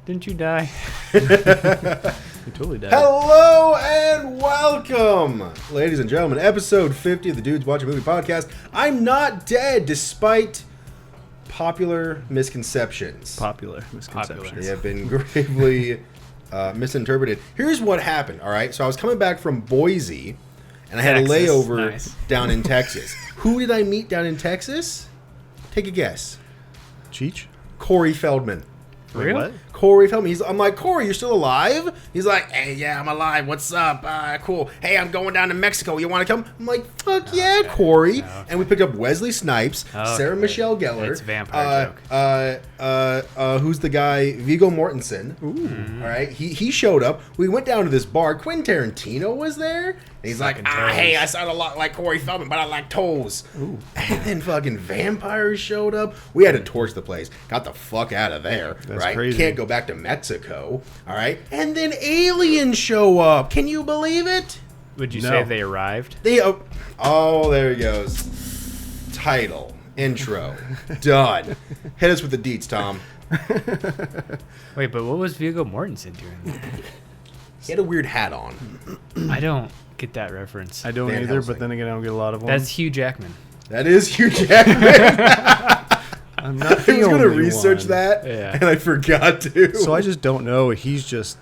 Didn't you die? You totally died. Hello and welcome, ladies and gentlemen. Episode 50 of the Dudes Watch a Movie podcast. I'm not dead, despite popular misconceptions. They have been gravely misinterpreted. Here's what happened, all right? So I was coming back from Boise, and I had a layover down in Texas. Who did I meet down in Texas? Take a guess. Cheech? Corey Feldman. Really? What? Corey Feldman. I'm like, Corey, you're still alive? He's like, hey, yeah, I'm alive. What's up? Cool. Hey, I'm going down to Mexico. You want to come? I'm like, fuck yeah, okay. Corey. Okay. And we picked up Wesley Snipes, Sarah Michelle Gellar. It's a vampire joke. Who's the guy? Viggo Mortensen. Ooh. All right. He showed up. We went down to this bar. Quentin Tarantino was there. And he's like, hey, I sound a lot like Corey Feldman, but I like toes. Ooh. And then fucking vampires showed up. We had to torch the place. Got the fuck out of there. That's right? crazy. Can't go back to Mexico. All right. And then aliens show up. Can you believe it? Would you say they arrived? Oh, there he goes. Title. Intro. Done. Hit us with the deets, Tom. Wait, but what was Viggo Mortensen doing? He had a weird hat on. I don't get that reference. I don't Van either, Helsing. but then again, I don't get a lot of them. That's Hugh Jackman. That is Hugh Jackman. I'm not I was going to only research one. that, Yeah. and I forgot to. So I just don't know. He's just...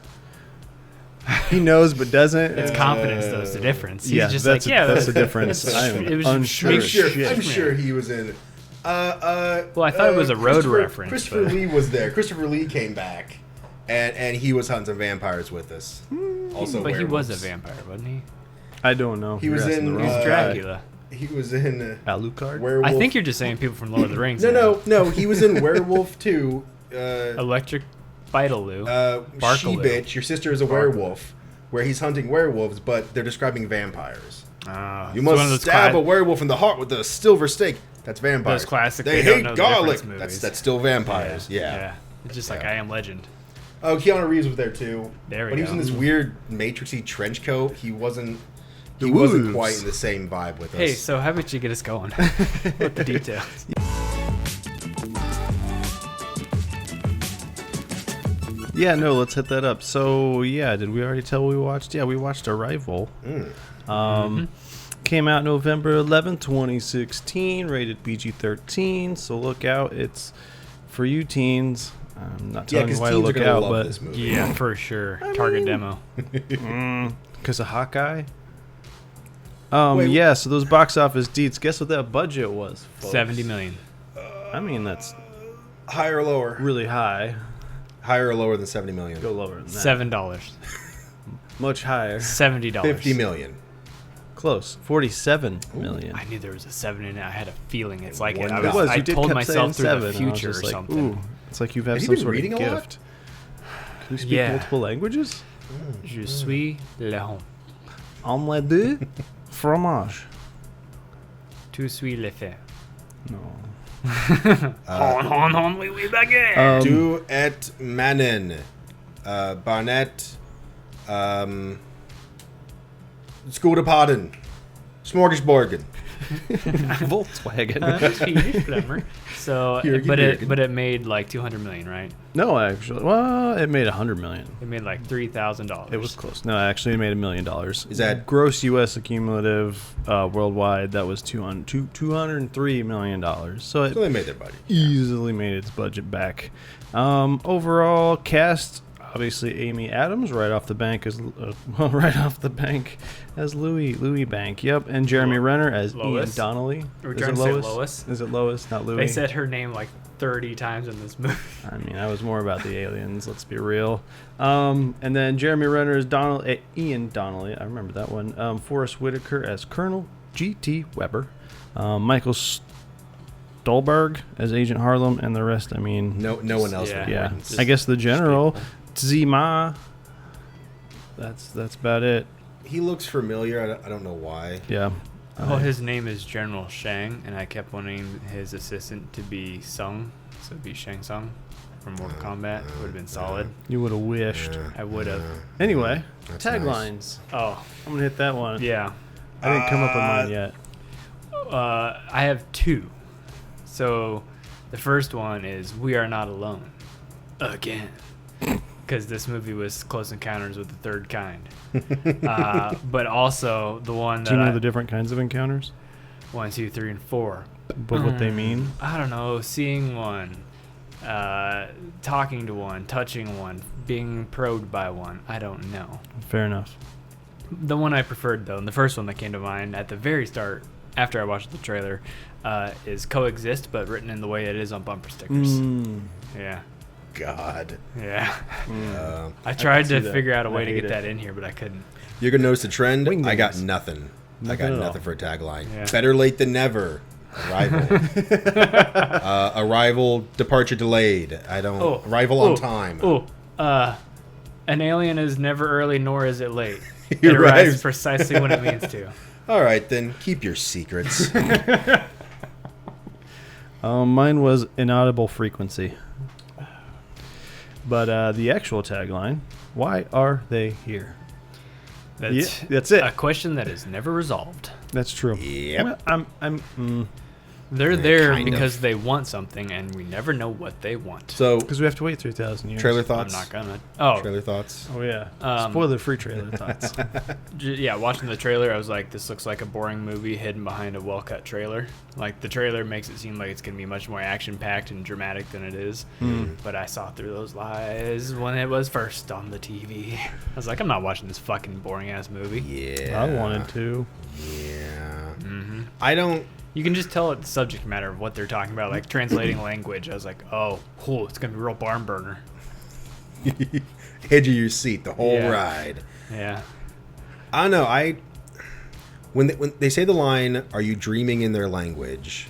He knows but doesn't. It's confidence, though, is the difference. He's Yeah, just that's like, that's the difference. It I'm was unsure. I'm sure he was in. Well, I thought it was a road reference. Christopher but... Lee was there. Christopher Lee came back, and he was hunting vampires with us. Also, But he was a werewolves. vampire, wasn't he? I don't know. He was in, He was Dracula. He was in Alucard? Werewolf. I think you're just saying people from Lord of the Rings. No. He was in Werewolf 2. Electric Beetleloo. She Bitch. Your sister is a werewolf, where he's hunting werewolves, but they're describing vampires. You must stab a werewolf in the heart with a silver stake. That's vampires. Those classic. They don't hate know the garlic. difference movies. That's still vampires. Yeah. It's just like I Am Legend. Oh, Keanu Reeves was there too. There we But he go. was in this weird Matrixy trench coat. He wasn't quite in the same vibe with us. Hey, so how about you get us going with the details? Yeah, no, let's hit that up. So, yeah, did we already tell what we watched? Yeah, we watched Arrival. Came out November 11th, 2016, rated PG-13, so look out. It's for you teens. I'm not telling you why to look out, but this movie. Yeah, for sure. Target demo. Because of Hawkeye? Wait, yeah, so those box office deets, guess what that budget was, folks? $70 million. I mean, that's Higher or lower? really high. Higher or lower than 70 million? Go lower than that. $7. Much higher. $70. 50 million. Close. 47 million. I knew there was a 7 in it. I had a feeling it's like it. It I, was. was, I You did told kept myself saying through the 7, and I was future or just like, something. ooh, it's like you've had Have you some been sort reading of a lot? gift. Can you speak Yeah. multiple languages? Je suis Léon. Omelette de fromage. Tu suis le fait. No. Hon, oui, baguette. Du et Mannen. Barnett. Skodepaden. Smorgasborgen. Volkswagen. So, but it made like 200 million, right? No, actually. Well, it made $100 million. It made like $3,000. It was close. No, actually, it made $1 million. Is that gross U.S. accumulative worldwide? That was $203 million. So So they made their budget. easily made its budget back. Overall cast, obviously Amy Adams right off the bank as Louis Bank. Yep, and Jeremy Renner as Lois? Ian Donnelly. We're Is trying it to say Lois? Lois. Is it Lois, not Louis? They said her name like 30 times in this movie. I mean, I was more about the aliens. Let's be real. And then Jeremy Renner as Ian Donnelly. I remember that one. Forrest Whitaker as Colonel G.T. Weber. Michael Stolberg as Agent Harlem, and the rest. I mean, no one else. Yeah. yeah. Just I guess the general Tzima. That's about it. He looks familiar. I don't know why. Yeah. Well, his name is General Shang, and I kept wanting his assistant to be Sung, so it'd be Shang Tsung from Mortal Kombat. Would have been solid. You would have wished. I would have. Anyway, That's taglines. Oh, I'm gonna hit that one. yeah. I didn't come up with mine yet. I have two. So the first one is "We are not alone." Again. because this movie was Close Encounters with the Third Kind. But also the one that Do you know the different kinds of encounters? 1, 2, 3, and 4. But what they mean? I don't know. Seeing one, talking to one, touching one, being probed by one. I don't know. Fair enough. The one I preferred, though, and the first one that came to mind at the very start, after I watched the trailer, is Coexist, but written in the way it is on bumper stickers. Yeah. God. Yeah. I tried to figure out a way to get it. that in here, but I couldn't. You're going to notice the trend? Wingdings. I got nothing. I got at all. nothing for a tagline. Yeah. Better late than never. Arrival. Arrival, departure delayed. Arrival on time. An alien is never early, nor is it late. It You're arrives right. precisely when it means to. All right, then. Keep your secrets. Mine was inaudible frequency. But the actual tagline, why are they here? That's it. A question that is never resolved. That's true. Yep. They're there kind because of. they want something, and we never know what they want. So, Because we have to wait 3,000 years. trailer I'm thoughts? not gonna. Oh, Trailer thoughts? Oh, yeah. Um, Spoiler-free trailer thoughts. yeah. Watching the trailer, I was like, "This looks like a boring movie hidden behind a well-cut trailer." Like the trailer makes it seem like it's gonna be much more action-packed and dramatic than it is. But I saw through those lies when it was first on the TV. I was like, "I'm not watching this fucking boring-ass movie." Yeah. I wanted to. Yeah. Mm-hmm. I don't... You can just tell it the subject matter of what they're talking about, like translating language. I was like, "Oh, cool! It's gonna be a real barn burner." Edge of your seat the whole Yeah. ride. Yeah. I don't know. When they say the line, "Are you dreaming in their language?"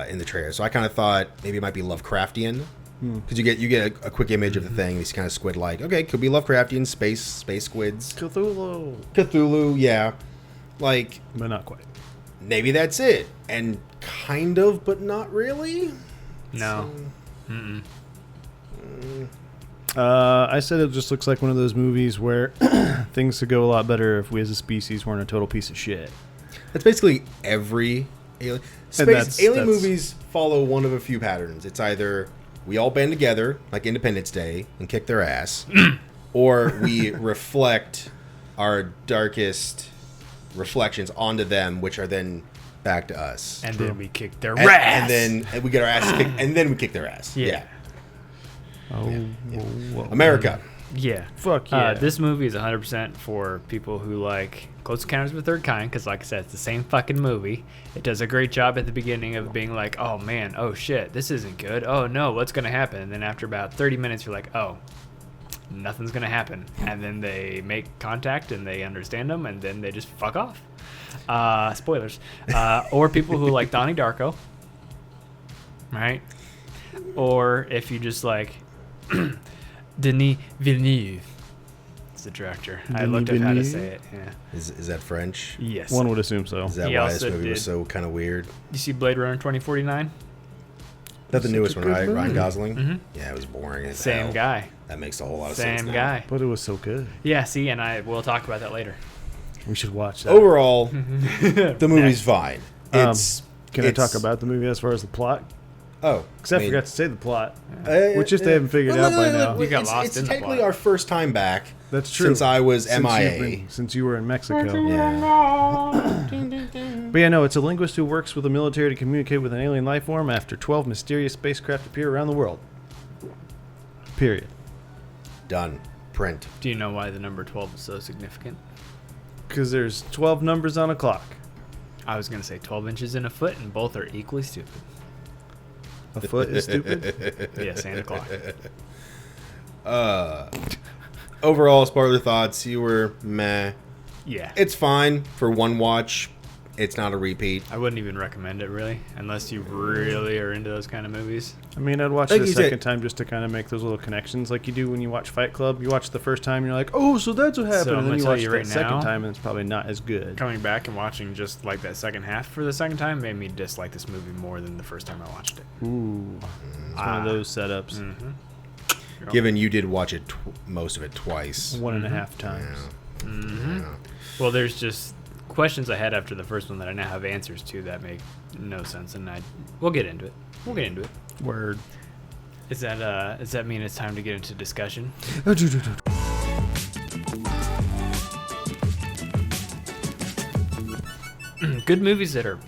In the trailer, so I kind of thought maybe it might be Lovecraftian because you get a quick image of the thing. These kind of squid-like. Okay, could be Lovecraftian space squids. Cthulhu, yeah. Like But not quite. maybe that's it, and kind of, but not really. No. Mm-mm. I said it just looks like one of those movies where things could go a lot better if we as a species weren't a total piece of shit. That's basically every alien. that's- Alien that's- movies follow one of a few patterns. It's either we all band together, like Independence Day, and kick their ass, or we reflect our darkest reflections onto them, which are then back to us. And then we kick their And ass. then we get our ass kicked, and then we kick their ass. Yeah. America. Yeah. Fuck yeah. This movie is 100% for people who like Close Encounters of the Third Kind, because like I said, it's the same fucking movie. It does a great job at the beginning of being like, oh man, oh shit, this isn't good. Oh no, what's going to happen? And then after about 30 minutes, you're like, oh, nothing's going to happen. And then they make contact and they understand them, and then they just fuck off. Spoilers. Or people who like Donnie Darko, right? Or if you just like Denis Villeneuve. It's the director. I Denis looked up how to Villeneuve? say it. Yeah. Is that French? Yes. One would assume so. Is that He why this also movie was did- so kind of weird? You see Blade Runner 2049? That's the Such newest a one, good right? Ryan movie. Gosling? Mm-hmm. Yeah, it was boring as Same hell. guy. That makes a whole lot of sense Same now. guy. But it was so good. Yeah, see, and we'll talk about that later. We should watch that. Overall, the movie's fine. It's Can I talk about the movie as far as the plot? Oh, Because I forgot to say the plot. Which just they haven't figured out by now. We got it's, lost it's in the technically plot. our first time back. That's true. Since I was Since MIA. since you were in Mexico. Yeah. But yeah, no, it's a linguist who works with the military to communicate with an alien life form after 12 mysterious spacecraft appear around the world. Period. Done. Print. Do you know why the number 12 is so significant? Because there's 12 numbers on a clock. I was going to say 12 inches in a foot, and both are equally stupid. A foot is stupid. Yes, and a clock. Overall, spoiler thoughts. You were meh. Yeah. It's fine for one watch. It's not a repeat. I wouldn't even recommend it, really, unless you really are into those kind of movies. I mean, I'd watch Like it a you said- second time just to kind of make those little connections like you do when you watch Fight Club. You watch the first time and you're like, oh, so that's what happened. So I'm and then gonna you tell watch you it right that second now- time and it's probably not as good. Coming back and watching just like that second half for the second time made me dislike this movie more than the first time I watched it. Ooh. It's one of those setups. Mm-hmm. Given you did watch it, most of it twice. 1.5 times. Mm-hmm. Yeah. Well, there's just questions I had after the first one that I now have answers to that make no sense, and we'll get into it. We'll get into it. Word. Does that mean it's time to get into discussion? Good movies that are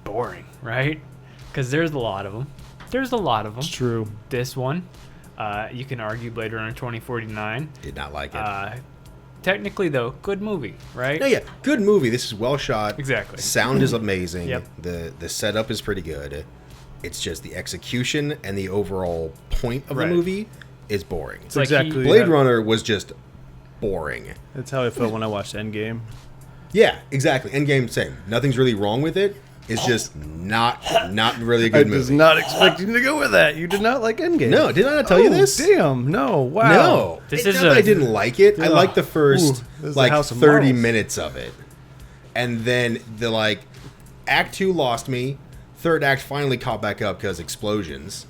boring, right? Because there's a lot of them. It's true. This one, you can argue Blade Runner 2049. Did not like it. Technically, though, good movie, right? No, yeah, good movie. This is well shot. Exactly. Sound is amazing. Yep. The setup is pretty good. It's just the execution and the overall point of Right. the movie is boring. It's like exactly. Blade Runner was just boring. That's how I felt when I watched Endgame. Yeah, exactly. Endgame, same. Nothing's really wrong with it. It's just not really a good movie. I was not expecting to go with that. You did not like Endgame. No, did I not tell you this? Damn, no. Wow. No. This It's is not that a- I didn't like it. I liked the first this is the House of 30 Marls. minutes of it. And then the Act 2 lost me. Third act finally caught back up because explosions.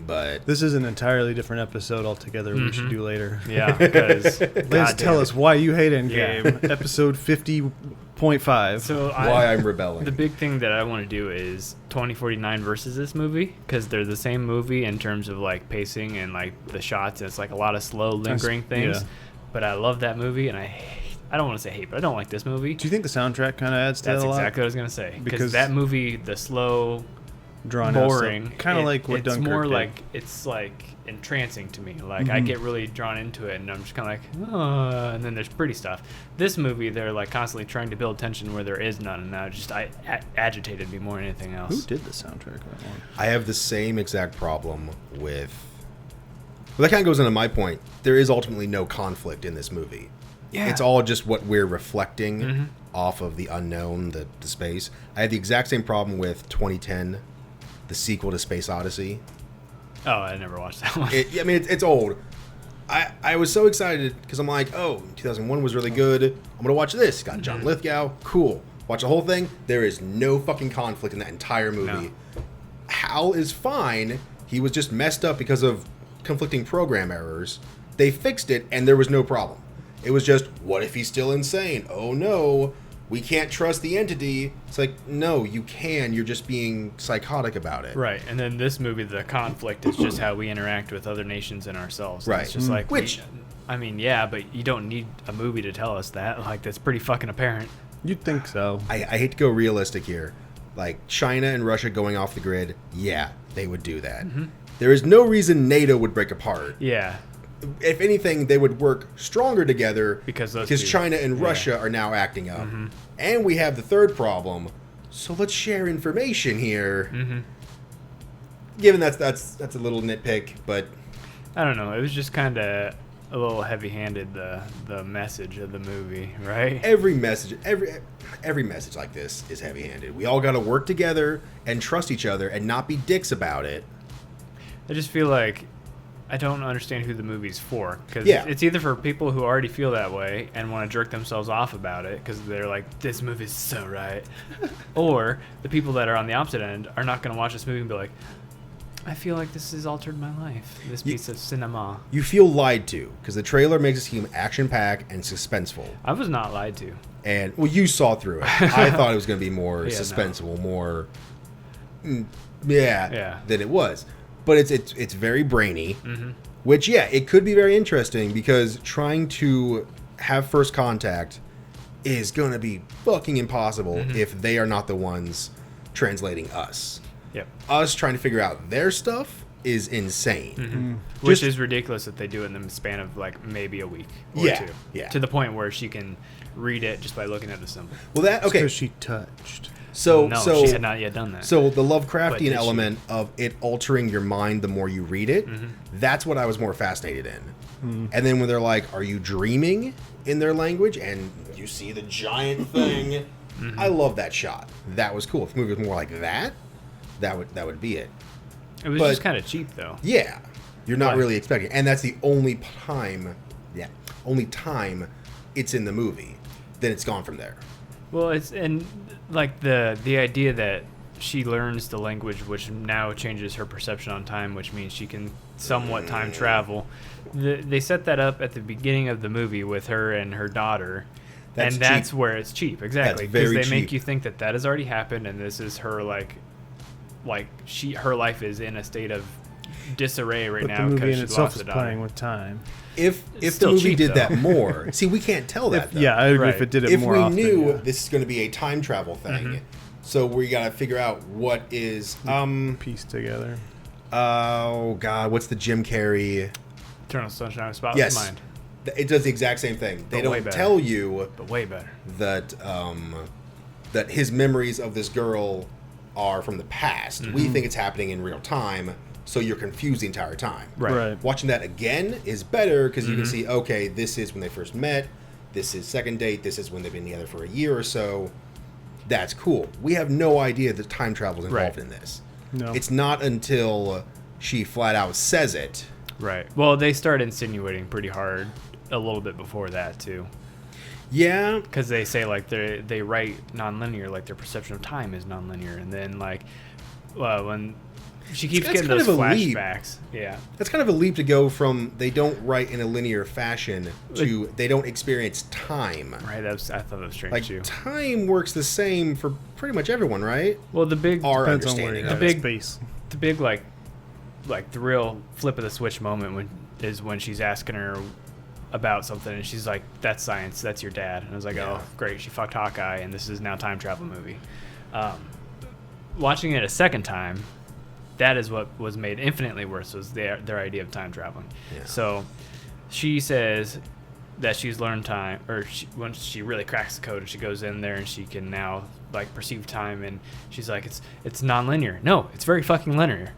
But This is an entirely different episode altogether we should do later. Yeah, because Please tell us why you hate Endgame. Episode 50.5. So why I'm rebelling. The big thing that I want to do is 2049 versus this movie, because they're the same movie in terms of pacing and the shots. And it's a lot of slow lingering things. yeah. But I love that movie, and I don't want to say hate, but I don't like this movie. Do you think the soundtrack kind of adds to That's that a lot? exactly what I was gonna say. Because Because- that movie, the slow, Drawn boring, Kind of like what it's Dunkirk more did. it's entrancing to me. I get really drawn into it, and I'm just kind of and then there's pretty stuff. This movie, they're constantly trying to build tension where there is none, and that just agitated me more than anything else. Who did the soundtrack of that one? I have the same exact problem with... Well, that kind of goes into my point. There is ultimately no conflict in this movie. Yeah. It's all just what we're reflecting off of the unknown, the space. I had the exact same problem with 2010, the sequel to Space Odyssey. Oh, I never watched that one. It's old. I was so excited because I'm like, oh, 2001 was really good. I'm going to watch this. Got John Lithgow. Cool. Watch the whole thing. There is no fucking conflict in that entire movie. No. Hal is fine. He was just messed up because of conflicting program errors. They fixed it, and there was no problem. It was just, what if he's still insane? Oh, no. We can't trust the entity. It's like, no, you can. You're just being psychotic about it. Right, and then this movie, the conflict is just how we interact with other nations and ourselves. Right. It's just Which... yeah, but you don't need a movie to tell us that. That's pretty fucking apparent. You'd think so. I hate to go realistic here. China and Russia going off the grid, yeah, they would do that. There is no reason NATO would break apart. Yeah. If anything, they would work stronger together Because China and Russia are now acting up. And we have the third problem. So let's share information here. Given that's a little nitpick, but I don't know. It was just kind of a little heavy-handed, the message of the movie, right? every message like this is heavy-handed. We all got to work together and trust each other and not be dicks about it. I just feel like I don't understand who the movie's for, because Yeah. it's either for people who already feel that way and want to jerk themselves off about it because they're like, this movie's so right, or the people that are on the opposite end are not going to watch this movie and be like, I feel like this has altered my life, this piece of cinema. You feel lied to because the trailer makes it seem action-packed and suspenseful. I was not lied to. And well, you saw through it. I thought it was going to be more Yeah, suspenseful, more Yeah. than it was. But it's very brainy, which it could be very interesting because trying to have first contact is going to be fucking impossible if they are not the ones translating us. Yep. Us trying to figure out their stuff is insane. Which is ridiculous that they do it in the span of maybe a week or Yeah, two. yeah. To the point where she can read it just by looking at the symbol. Well, that okay. Because she touched. So No, so she had not yet done that. So the But Lovecraftian did she? element of it altering your mind the more you read it, that's what I was more fascinated in. And then when they're like, "Are you dreaming?" in their language, and you see the giant thing, I love that shot. That was cool. If the movie was more like that, that would be it. It was but- just kind of cheap, though. Yeah, you're not Right. really expecting, and that's the only time it's in the movie. Then it's gone from there. Well, it's and the idea that she learns the language, which now changes her perception on time, which means she can somewhat time travel. They set that up at the beginning of the movie with her and her daughter, That's and that's cheap. where it's cheap, exactly, That's because very they make cheap. you think that has already happened, and this is her her life is in a state of disarray right But now the movie because in she itself lost is a daughter. playing with time. If the still movie cheap, did though. that more, see, we can't tell that. Though. Yeah, I agree. Right. If it did it If more we often, knew yeah. this is going to be a time travel thing, so we got to figure out what is piece together. oh god, what's the Jim Carrey? Eternal Sunshine of the Spotless Mind. It does the exact same thing. They But way don't better. tell you But way better. that that his memories of this girl are from the past. We think it's happening in real time, so you're confused the entire time. Right. Watching that again is better because you can see, okay, this is when they first met, this is second date, this is when they've been together for a year or so. That's cool. We have no idea that time travel is involved in this. No. It's not until she flat out says it. Right. Well, they start insinuating pretty hard a little bit before that, too. Yeah. Because they say, like, they write nonlinear, like, their perception of time is nonlinear. And then, like, when she keeps That's getting kind those of a leap. flashbacks. Yeah. That's kind of a leap to go from they don't write in a linear fashion to they don't experience time. Right. I thought that was strange, Like, too. time works the same for pretty much everyone, right? Well, the big... Our Depends on where understanding you're of at it. big- space. the big like the real flip of the switch moment is when she's asking her about something and she's like, that's science, that's your dad. And I was like, Yeah. oh great, she fucked Hawkeye and this is now time travel movie. Watching it a second time, that is what was made infinitely worse, was their idea of time traveling. Yeah. So she says that she's learned time, or once she really cracks the code and she goes in there and she can now like perceive time, and she's like, it's non-linear. No, it's very fucking linear.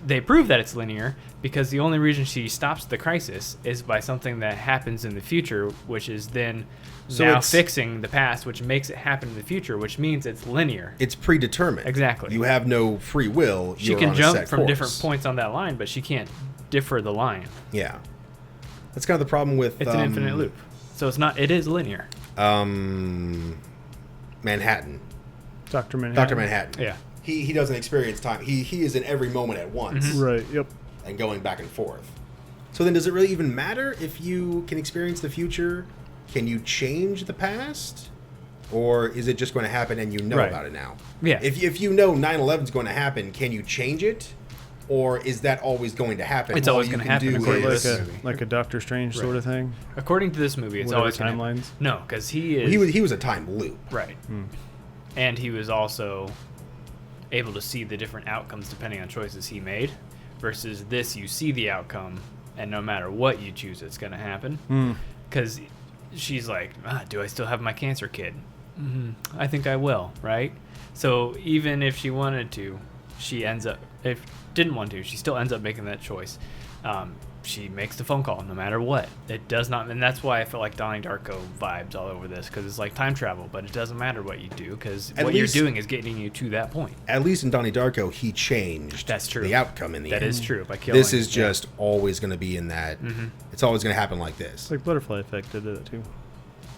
They prove that it's linear because the only reason she stops the crisis is by something that happens in the future, which is then So now it's- fixing the past, which makes it happen in the future, which means it's linear. It's predetermined. Exactly. You have no free will. She You're can on a jump set from course. different points on that line, but she can't differ the line. Yeah. That's kind of the problem with It's an infinite loop. So it is linear. Manhattan. Dr. Manhattan. Dr. Manhattan. Yeah. He doesn't experience time. He is in every moment at once Right. Yep. and going back and forth. So then does it really even matter if you can experience the future? Can you change the past? Or is it just going to happen and you know Right. about it now? Yeah. If you know 9/11 is going to happen, can you change it? Or is that always going to happen? It's All always you gonna can happen do according to is- this Like movie. like a Doctor Strange sort of thing. According to this movie, it's Whatever always gonna- timelines? No, because he is he was a time loop. right, and he was also able to see the different outcomes depending on choices he made. Versus this, you see the outcome, and no matter what you choose, it's gonna happen. Because she's like, do I still have my cancer kid? I think I will, right? So even if she wanted to, she ends up, if didn't want to, she still ends up making that choice. She makes the phone call no matter what. It does not, and that's why I feel like Donnie Darko vibes all over this, because it's like time travel, but it doesn't matter what you do, because what you're doing is getting you to that point. At least in Donnie Darko, he changed That's true. the outcome in the That end. is true. By killing, This is yeah. just always going to be in that. It's always going to happen like this. It's like Butterfly Effect did it too.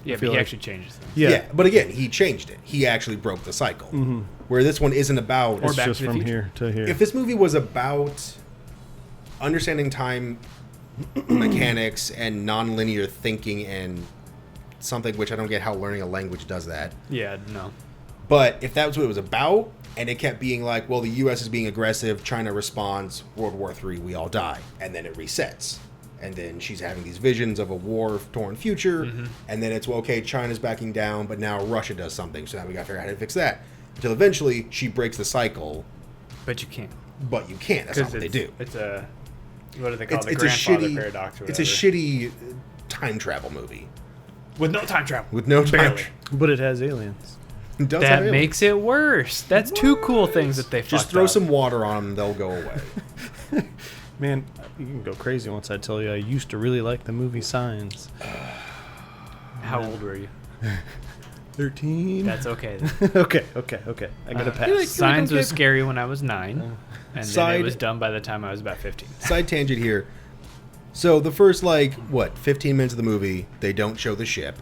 Yeah, but feel he like- actually changes things. Yeah. But again, he changed it. He actually broke the cycle. Where this one isn't about. Or It's Back just to the from Future. here to here. If this movie was about understanding time mechanics and non-linear thinking and something which I don't get how learning a language does that. Yeah, no. But if that was what it was about, and it kept being like, well, the U.S. is being aggressive, China responds, World War III, we all die, and then it resets. And then she's having these visions of a war-torn future, and then it's, well, okay, China's backing down, but now Russia does something, so now we gotta figure out how to fix that. Until eventually, she breaks the cycle, But you can't. but you can't. That's not what they do. It's a, what do they call it? The It's a grandfather shitty, paradox or it's a whatever. shitty time travel movie. With no time travel. With no time Barely. tra- But it has aliens. It does have That aliens. makes it worse. That's two cool things that they Just fucked throw up. some water on them, they'll go away. Man, you can go crazy once I tell you I used to really like the movie Signs. How old were you? 13. That's okay. Then. okay. I gotta pass. Signs was scary when I was 9, and then Side- it was done by the time I was about 15. Side tangent here. So the first, 15 minutes of the movie, they don't show the ship.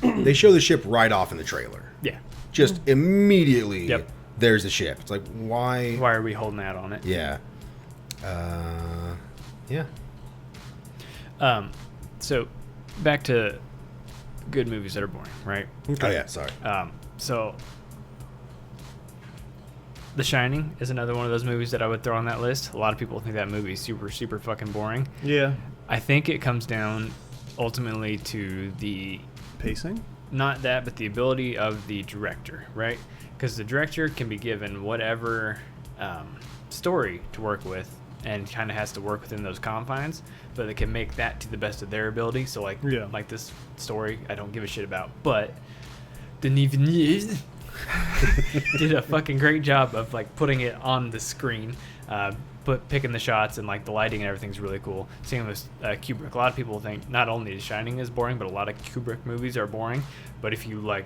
They show the ship right off in the trailer. Yeah. Just immediately, Yep. there's the ship. It's like, why? Why are we holding out on it? Yeah. Yeah. So, back to good movies that are boring, right? Oh, yeah, sorry. So, The Shining is another one of those movies that I would throw on that list. A lot of people think that movie is super, super fucking boring. Yeah. I think it comes down ultimately to the Pacing? Not that, but the ability of the director, right? Because the director can be given whatever story to work with and kind of has to work within those confines, but they can make that to the best of their ability. So like this story, I don't give a shit about, but Denis Villeneuve did a fucking great job of like putting it on the screen, picking the shots, and like the lighting and everything's really cool. Same with Kubrick. A lot of people think not only The Shining is boring, but a lot of Kubrick movies are boring. But if you like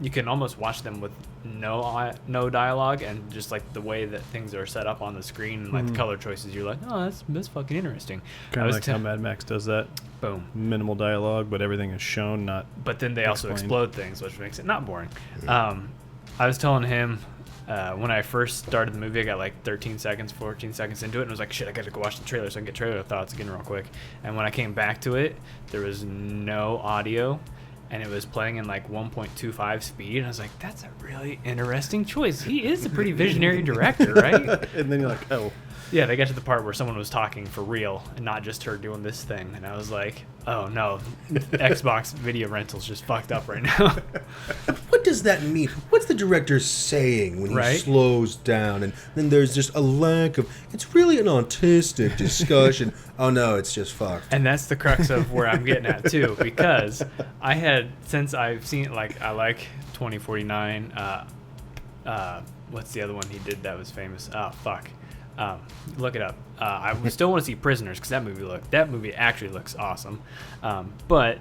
you can almost watch them with no dialogue and just like the way that things are set up on the screen and like the color choices, you're like, oh, that's fucking interesting. Kind of like how Mad Max does that. Boom. Minimal dialogue, but everything is shown, not. But then they also explode things, which makes it not boring. I was telling him when I first started the movie, I got like 13 seconds, 14 seconds into it, and was like, shit, I got to go watch the trailer so I can get trailer thoughts again real quick. And when I came back to it, there was no audio, and it was playing in like 1.25 speed. And I was like, that's a really interesting choice. He is a pretty visionary director, right? And then you're like, oh. Yeah, they got to the part where someone was talking for real and not just her doing this thing. And I was like, oh no, Xbox video rental's just fucked up right now. What does that mean? What's the director saying when he slows down? And then there's just a lack of, it's really an autistic discussion. Oh no, it's just fucked. And that's the crux of where I'm getting at too, because I had, since I've seen, like, I like 2049, what's the other one he did that was famous? Oh, fuck. Look it up. I still want to see Prisoners because that movie actually looks awesome. But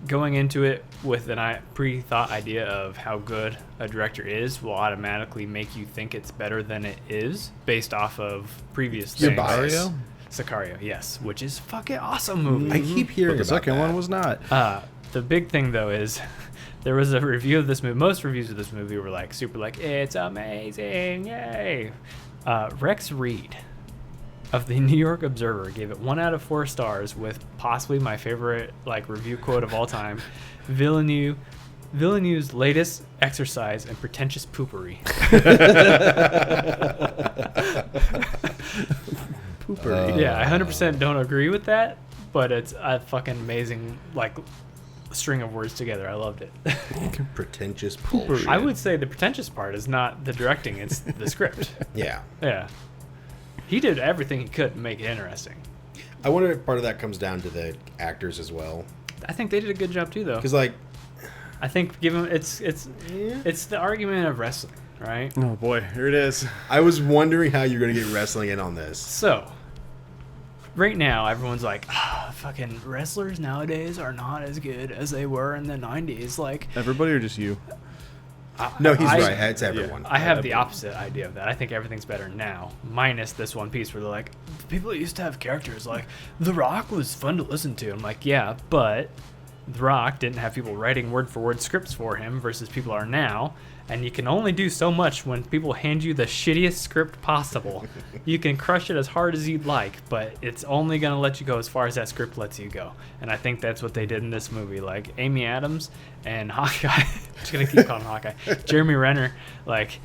going into it with a pre-thought idea of how good a director is will automatically make you think it's better than it is based off of previous things. Sicario, yes, which is a fucking awesome movie. I keep hearing but the about second that. one was not. The big thing though is there was a review of this movie. Most reviews of this movie were like super like, it's amazing, yay. Rex Reed of the New York Observer gave it 1 out of 4 stars with possibly my favorite like review quote of all time: Villeneuve's latest exercise in pretentious poopery. Poopery. Yeah, I 100% don't agree with that, but it's a fucking amazing like string of words together. I loved it. Pretentious bullshit. I would say the pretentious part is not the directing, it's the script. Yeah. He did everything he could to make it interesting. I wonder if part of that comes down to the actors as well. I think they did a good job too, though. Because like, I think given it's the argument of wrestling, right? Oh boy, here it is. I was wondering how you're gonna get wrestling in on this. So right now, everyone's like, fucking wrestlers nowadays are not as good as they were in the 90s. Like, everybody or just you? No, he's right. It's everyone. I have the opposite idea of that. I think everything's better now, minus this one piece where they're like, people used to have characters like The Rock was fun to listen to. I'm like, yeah, but The Rock didn't have people writing word for word scripts for him versus people are now. And you can only do so much when people hand you the shittiest script possible. You can crush it as hard as you'd like, but it's only going to let you go as far as that script lets you go. And I think that's what they did in this movie. Like, Amy Adams and Hawkeye, I'm just going to keep calling him Hawkeye, Jeremy Renner, like,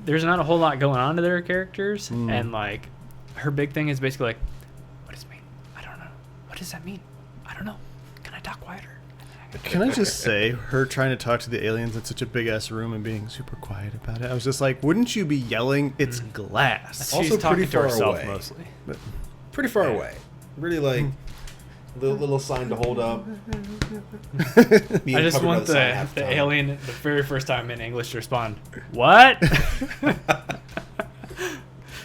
there's not a whole lot going on to their characters. And, like, her big thing is basically like, what does it mean? I don't know. What does that mean? I don't know. Can I talk quieter? Can I just say, her trying to talk to the aliens in such a big-ass room and being super quiet about it, I was just like, wouldn't you be yelling, it's glass? Also She's talking pretty to far herself away. mostly. But pretty far away. Really like the little sign to hold up. I just want the alien the very first time in English to respond, what?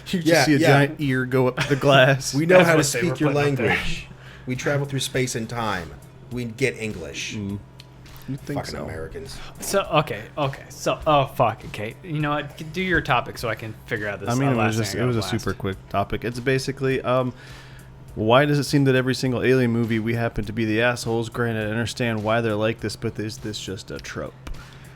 You just see a giant ear go up to the glass. We know That's how to what they were speak your putting up there. language. We travel through space and time. We get English. You think Fucking so? Americans. So, okay. So, oh, fuck, okay. You know what? Do your topic so I can figure out this. I mean, it was a super quick topic. It's basically, why does it seem that every single alien movie we happen to be the assholes? Granted, I understand why they're like this, but is this just a trope?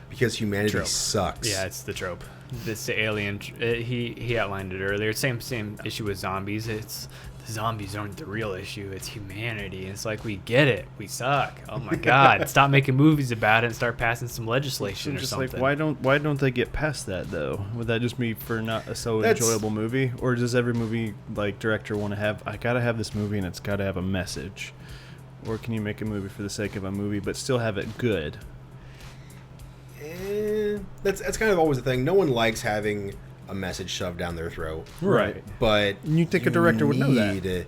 Because humanity sucks. Yeah, it's the trope. This alien, he outlined it earlier. Same issue with zombies. It's the zombies aren't the real issue. It's humanity. It's like, we get it. We suck. Oh my God. Stop making movies about it and start passing some legislation or just something. like, why don't they get past that though? Would that just be for not a enjoyable movie, or does every movie like director want to have? I gotta have this movie and it's gotta have a message, or can you make a movie for the sake of a movie but still have it good? That's kind of always the thing. No one likes having a message shoved down their throat. Right. But you think a director would know that?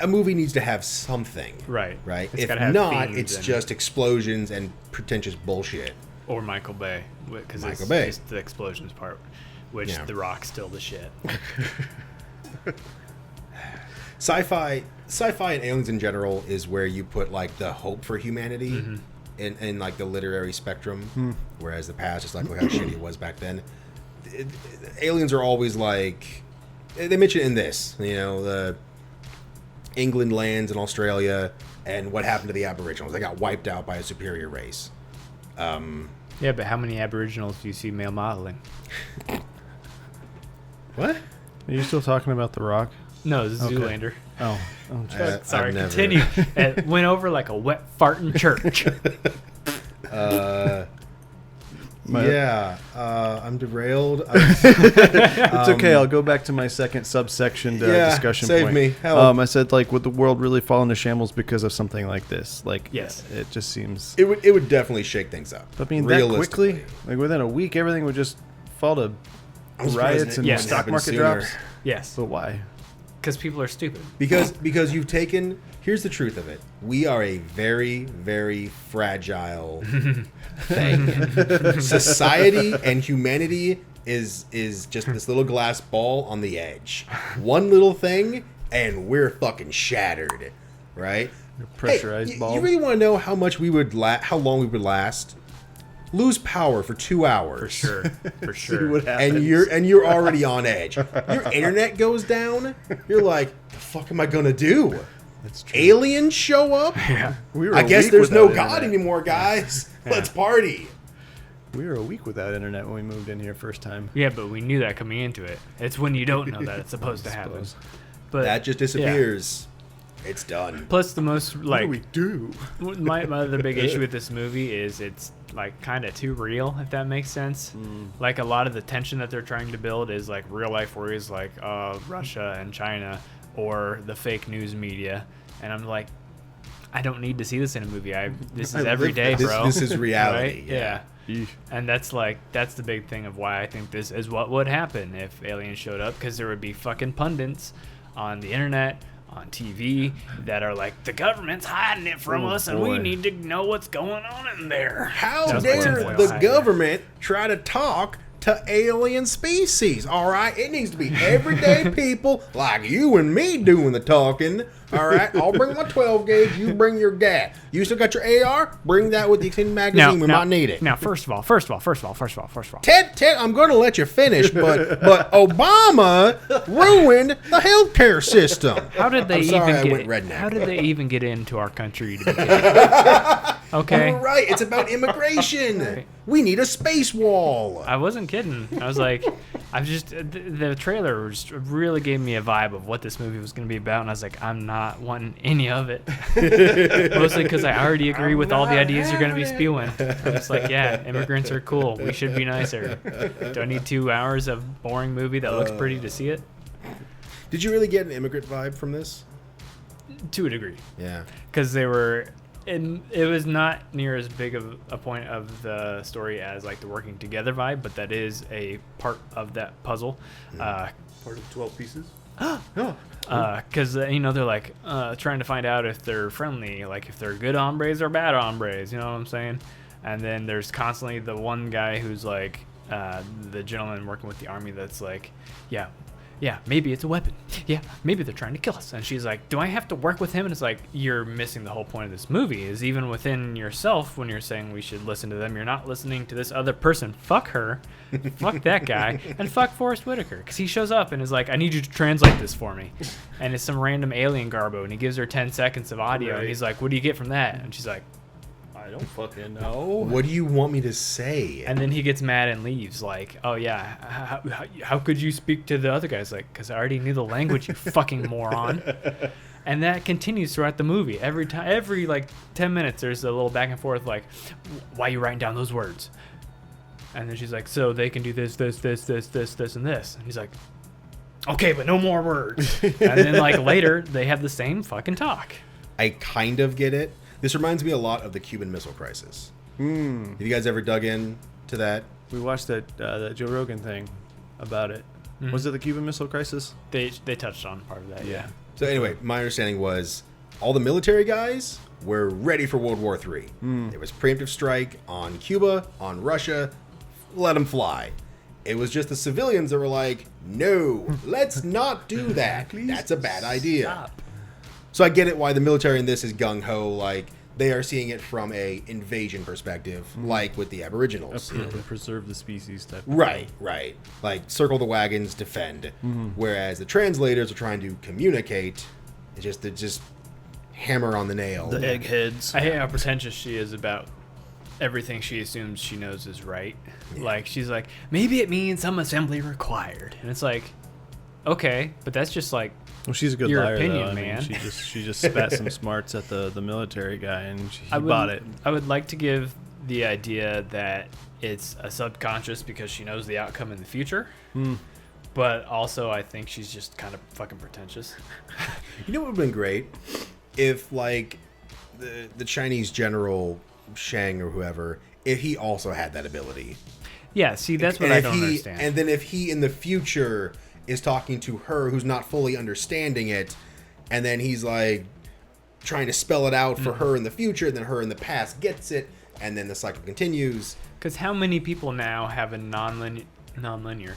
A movie needs to have something. Right. If not, it's just explosions and pretentious bullshit. Or Michael Bay, because it's the explosions part, which The Rock's still the shit. Sci-fi and aliens in general is where you put like the hope for humanity in like the literary spectrum, whereas the past is like, look how shitty it was back then. Aliens are always like, they mention in this, the England lands in Australia and what happened to the Aboriginals. They got wiped out by a superior race. Yeah, but how many Aboriginals do you see male modeling? What? Are you still talking about The Rock? No, this is Zoolander. Oh, sorry, continue. It went over like a wet fart in church. I'm derailed. It's okay. I'll go back to my second subsection discussion save point. me. Help. I said, like, would the world really fall into shambles because of something like this? Like, yes, it just seems it would definitely shake things up. I mean, that quickly, like within a week, everything would just fall to riots and stock market drops. Yes, but why? Because people are stupid. Because you've taken. Here's the truth of it. We are a very, very fragile thing. Society and humanity is just this little glass ball on the edge. One little thing, and we're fucking shattered, right? Pressurized ball. You really want to know how much we would how long we would last? Lose power for 2 hours. For sure. See what happens. And you're already on edge. Your internet goes down. You're like, the fuck am I gonna do? That's true. Aliens show up? Yeah. I guess there's no God anymore, guys. Let's party. We were a week without internet when we moved in here first time. Yeah, but we knew that coming into it. It's when you don't know that it's supposed to happen. But that just disappears. Yeah. It's done. Plus, the most like what do we do? My other big issue with this movie is it's like kind of too real, if that makes sense. Like a lot of the tension that they're trying to build is like real life worries, like Russia and China, or the fake news media. And I'm like, I don't need to see this in a movie. This is every day, bro. This is reality. Right? Yeah. And that's the big thing of why I think this is what would happen if aliens showed up, because there would be fucking pundits on the internet, on TV, that are like, the government's hiding it from us and we need to know what's going on in there. How dare the government try to talk to alien species? All right, it needs to be everyday people like you and me doing the talking. All right, I'll bring my 12 gauge, you bring your gas. You still got your AR? Bring that with the extended magazine. We might need it. Now, first of all. Ted, I'm going to let you finish, but Obama ruined the healthcare system. How did they How did they even get into our country to begin with? Okay. You're right. It's about immigration. Right. We need a space wall. I wasn't kidding. I was like, the trailer just really gave me a vibe of what this movie was going to be about, and I was like, I'm not wanting any of it. Mostly because I already agree with all the ideas you're going to be spewing. I'm just like, yeah, immigrants are cool. We should be nicer. Do I need 2 hours of boring movie that looks pretty to see it? Did you really get an immigrant vibe from this? To a degree. Yeah. Because they were... And it was not near as big of a point of the story as like the working together vibe, but that is a part of that puzzle. Part of 12 pieces? Because, they're like trying to find out if they're friendly, like if they're good hombres or bad hombres, you know what I'm saying? And then there's constantly the one guy who's like the gentleman working with the army that's like, yeah, maybe it's a weapon. Yeah, maybe they're trying to kill us. And she's like, do I have to work with him? And it's like, you're missing the whole point of this movie, is even within yourself, when you're saying we should listen to them, you're not listening to this other person. Fuck her. Fuck that guy. And fuck Forrest Whitaker. Because he shows up and is like, I need you to translate this for me. And it's some random alien garbo. And he gives her 10 seconds of audio. Right. And he's like, what do you get from that? And she's like, I don't fucking know. What do you want me to say? And then he gets mad and leaves. Like, oh yeah, how could you speak to the other guys? Like, because I already knew the language, you fucking moron. And that continues throughout the movie. Every time, every like 10 minutes, there's a little back and forth. Like, why are you writing down those words? And then she's like, so they can do this, and this. And he's like, okay, but no more words. And then like later, they have the same fucking talk. I kind of get it. This reminds me a lot of the Cuban Missile Crisis. Have you guys ever dug in to that? We watched that Joe Rogan thing about it. Was it the Cuban Missile Crisis? They touched on part of that, yeah. So anyway, my understanding was all the military guys were ready for World War III. There was preemptive strike on Cuba, on Russia. Let them fly. It was just the civilians that were like, no, let's not do that. That's a bad idea. Stop. So I get it why the military in this is gung-ho, like they are seeing it from a invasion perspective, like with the Aboriginals. To preserve the species type. Right. Like circle the wagons, defend. Whereas the translators are trying to communicate, just hammer on the nail. The eggheads. I hate how pretentious she is about everything she assumes she knows is right. Yeah. Like, she's like, maybe it means some assembly required. And it's like, okay, but that's just like, well, she's a good your liar, opinion, though. I man. mean, she just spat some smarts at the military guy, and he bought it. I would like to give the idea that it's a subconscious because she knows the outcome in the future. But also, I think she's just kind of fucking pretentious. You know what would have been great? If, like, the Chinese general Shang or whoever, if he also had that ability. Yeah, see, that's what I don't understand. And then if he, in the future, is talking to her who's not fully understanding it, and then he's, like, trying to spell it out for her in the future, and then her in the past gets it, and then the cycle continues. Because how many people now have a non-linear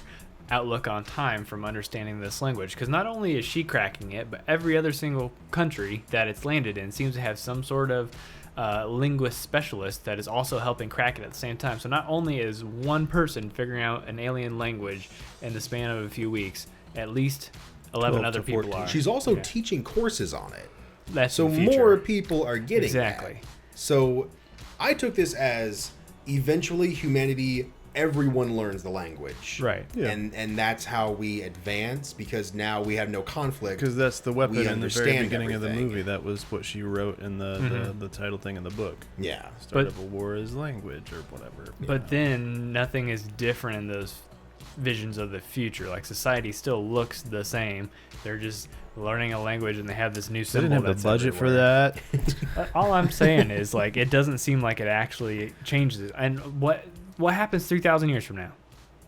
outlook on time from understanding this language? Because not only is she cracking it, but every other single country that it's landed in seems to have some sort of linguist specialist that is also helping crack it at the same time. So not only is one person figuring out an alien language in the span of a few weeks, at least 11 other people are. She's also teaching courses on it. That's so more people are getting exactly. that. So I took this as eventually humanity, everyone learns the language. Right. Yeah. And that's how we advance, because now we have no conflict. Because that's the weapon in the very beginning of the everything. movie. That was what she wrote in the title thing in the book. Yeah. Start of a war is language or whatever. But then nothing is different in those visions of the future. Like, society still looks the same. They're just learning a language and they have this new They symbol. didn't have that's the budget everywhere. for that. All I'm saying is, like, it doesn't seem like it actually changes it. And what happens 3,000 years from now?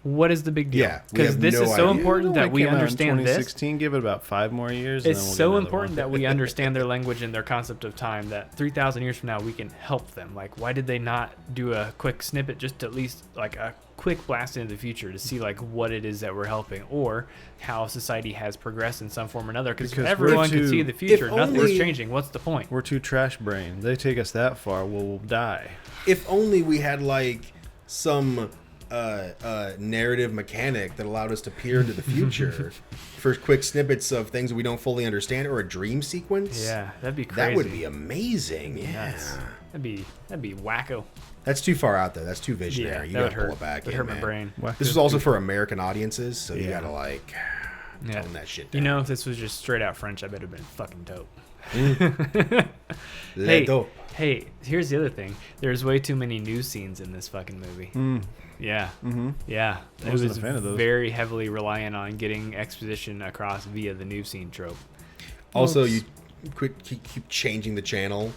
What is the big deal? Yeah, because this is so important that we understand this. 2016, give it about 5 more years. It's and then we'll so get another important one. that we understand their language and their concept of time that 3,000 years from now we can help them. Like, why did they not do a quick snippet, just at least like a quick blast into the future to see like what it is that we're helping, or how society has progressed in some form or another? Because everyone can see the future, nothing's changing. What's the point? We're too trash brained. They take us that far, we'll die. If only we had like some narrative mechanic that allowed us to peer into the future for quick snippets of things that we don't fully understand, or a dream sequence. Yeah, that'd be crazy. That would be amazing. Yeah, that'd be wacko. That's too far out there. That's too visionary. Yeah, You that gotta would pull hurt. it back. It hurt my brain. This is also for American audiences, so you gotta like tone that shit down. You know, if this was just straight out French, I bet it'd been fucking dope. Hey, here's the other thing. There's way too many news scenes in this fucking movie. Yeah. Yeah. It was a fan of those. very heavily reliant on getting exposition across via the news scene trope. Also, you keep changing the channel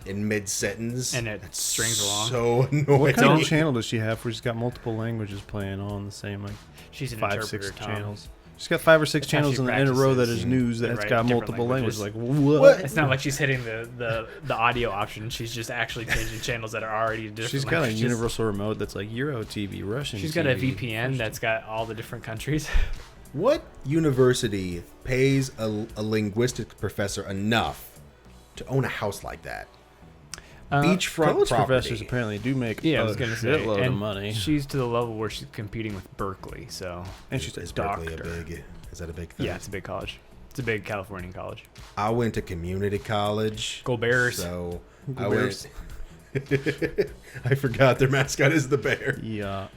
in mid-sentence. And it strings along. So annoying. What kind of channel does she have where she's got multiple languages playing on the same, like, She's an 5-6 interpreter, Tom. channels? She's got 5 or 6 That's how channels she in a row that practices is news and that's write got different multiple languages. languages. Like, what? It's not like she's hitting the audio option. She's just actually changing channels that are already different. She's got languages. a universal remote that's like Euro TV, Russian She's TV. got a VPN that's got all the different countries. What university pays a linguistics professor enough to own a house like that? Beachfront College property. professors apparently do make Yeah, I a was gonna say, shitload of and money. she's to the level where she's competing with Berkeley. So, And she's a Is doctor. Berkeley is that a big thing? yeah, it's a big college. It's a big Californian college. I went to community college. Go Bears. So Go I Bears. I forgot their mascot is the bear. Yeah.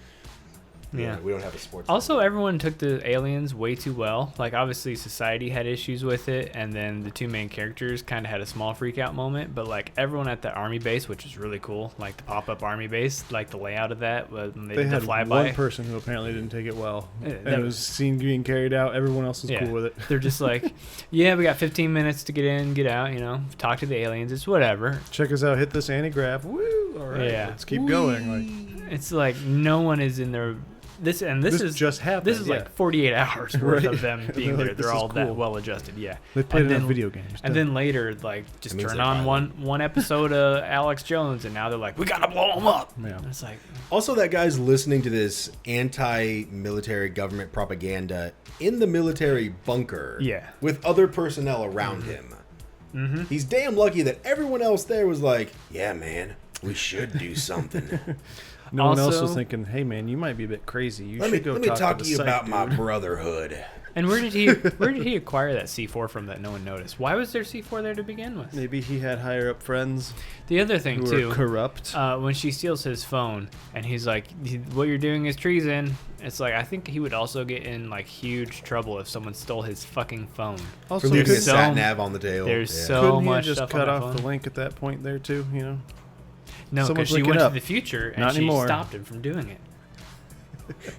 We don't have a sports. Also, everyone took the aliens way too well. Like, obviously, society had issues with it, and then the two main characters kind of had a small freak out moment. But, like, everyone at the army base, which is really cool, like the pop-up army base, like the layout of that, when they did had the flyby. one person who apparently didn't take it well. And it was seen being carried out. Everyone else was cool with it. They're just like, yeah, we got 15 minutes to get in, get out, talk to the aliens. It's whatever. Check us out. Hit this anti-grav. Woo! All right, let's keep going. Like, it's like no one is in there. This is just happened. This is like 48 hours worth Right. of them being They're there. like, They're "This is all that cool." well adjusted. Yeah. They played And enough then- video games. And then later, like, just That means turn they're on one episode of Alex Jones, and now they're like, we gotta blow him up. Yeah. And it's like, Also, that guy's listening to this anti-military government propaganda in the military bunker. Yeah. With other personnel around him. Mm-hmm. He's damn lucky that everyone else there was like, yeah, man, we should do something. No one else Also- was thinking, hey, man, you might be a bit crazy. You let me should go talk to to you the about psych, my dude." brotherhood. and where did he acquire that C4 from that no one noticed? Why was there C4 there to begin with? Maybe he had higher up friends The other thing who too, were corrupt. when she steals his phone and he's like, what you're doing is treason. It's like, I think he would also get in like huge trouble if someone stole his fucking phone. For Also, leaving a so- sat nav on the tail. there's Yeah. so couldn't he have much just stuff cut on off that the phone. link at that point there too? No, because Someone's she linking went to up. the future and Not she anymore. stopped him from doing it.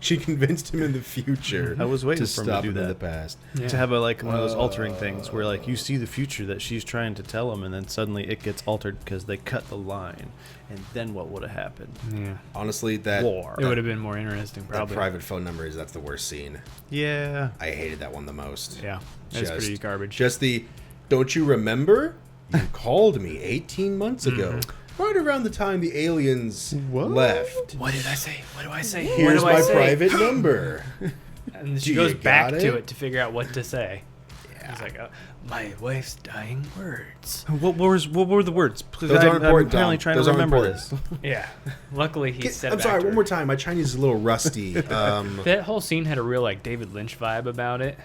She convinced him in the future. I was waiting to for him to stop do him in that. the past. Yeah. To have one of those altering things where like you see the future that she's trying to tell him, and then suddenly it gets altered because they cut the line, and then what would have happened? Yeah. Honestly, that War. It would have been more interesting, that probably. private phone number that's the worst scene. Yeah. I hated that one the most. Yeah, it's Just- pretty garbage. Just the, don't you remember? You called me 18 months ago. Right around the time the aliens left. What did I say? What do I say? Here's what do I my say? private number. And she Do goes you back got to it? it to figure out what to say. It's like, my wife's dying words. What were the words? Please, Those aren't I'm important, apparently Dom. trying Those to aren't remember important. this. Yeah. Luckily, he said it I'm back sorry, to one her. more time. My Chinese is a little rusty. That whole scene had a real like David Lynch vibe about it,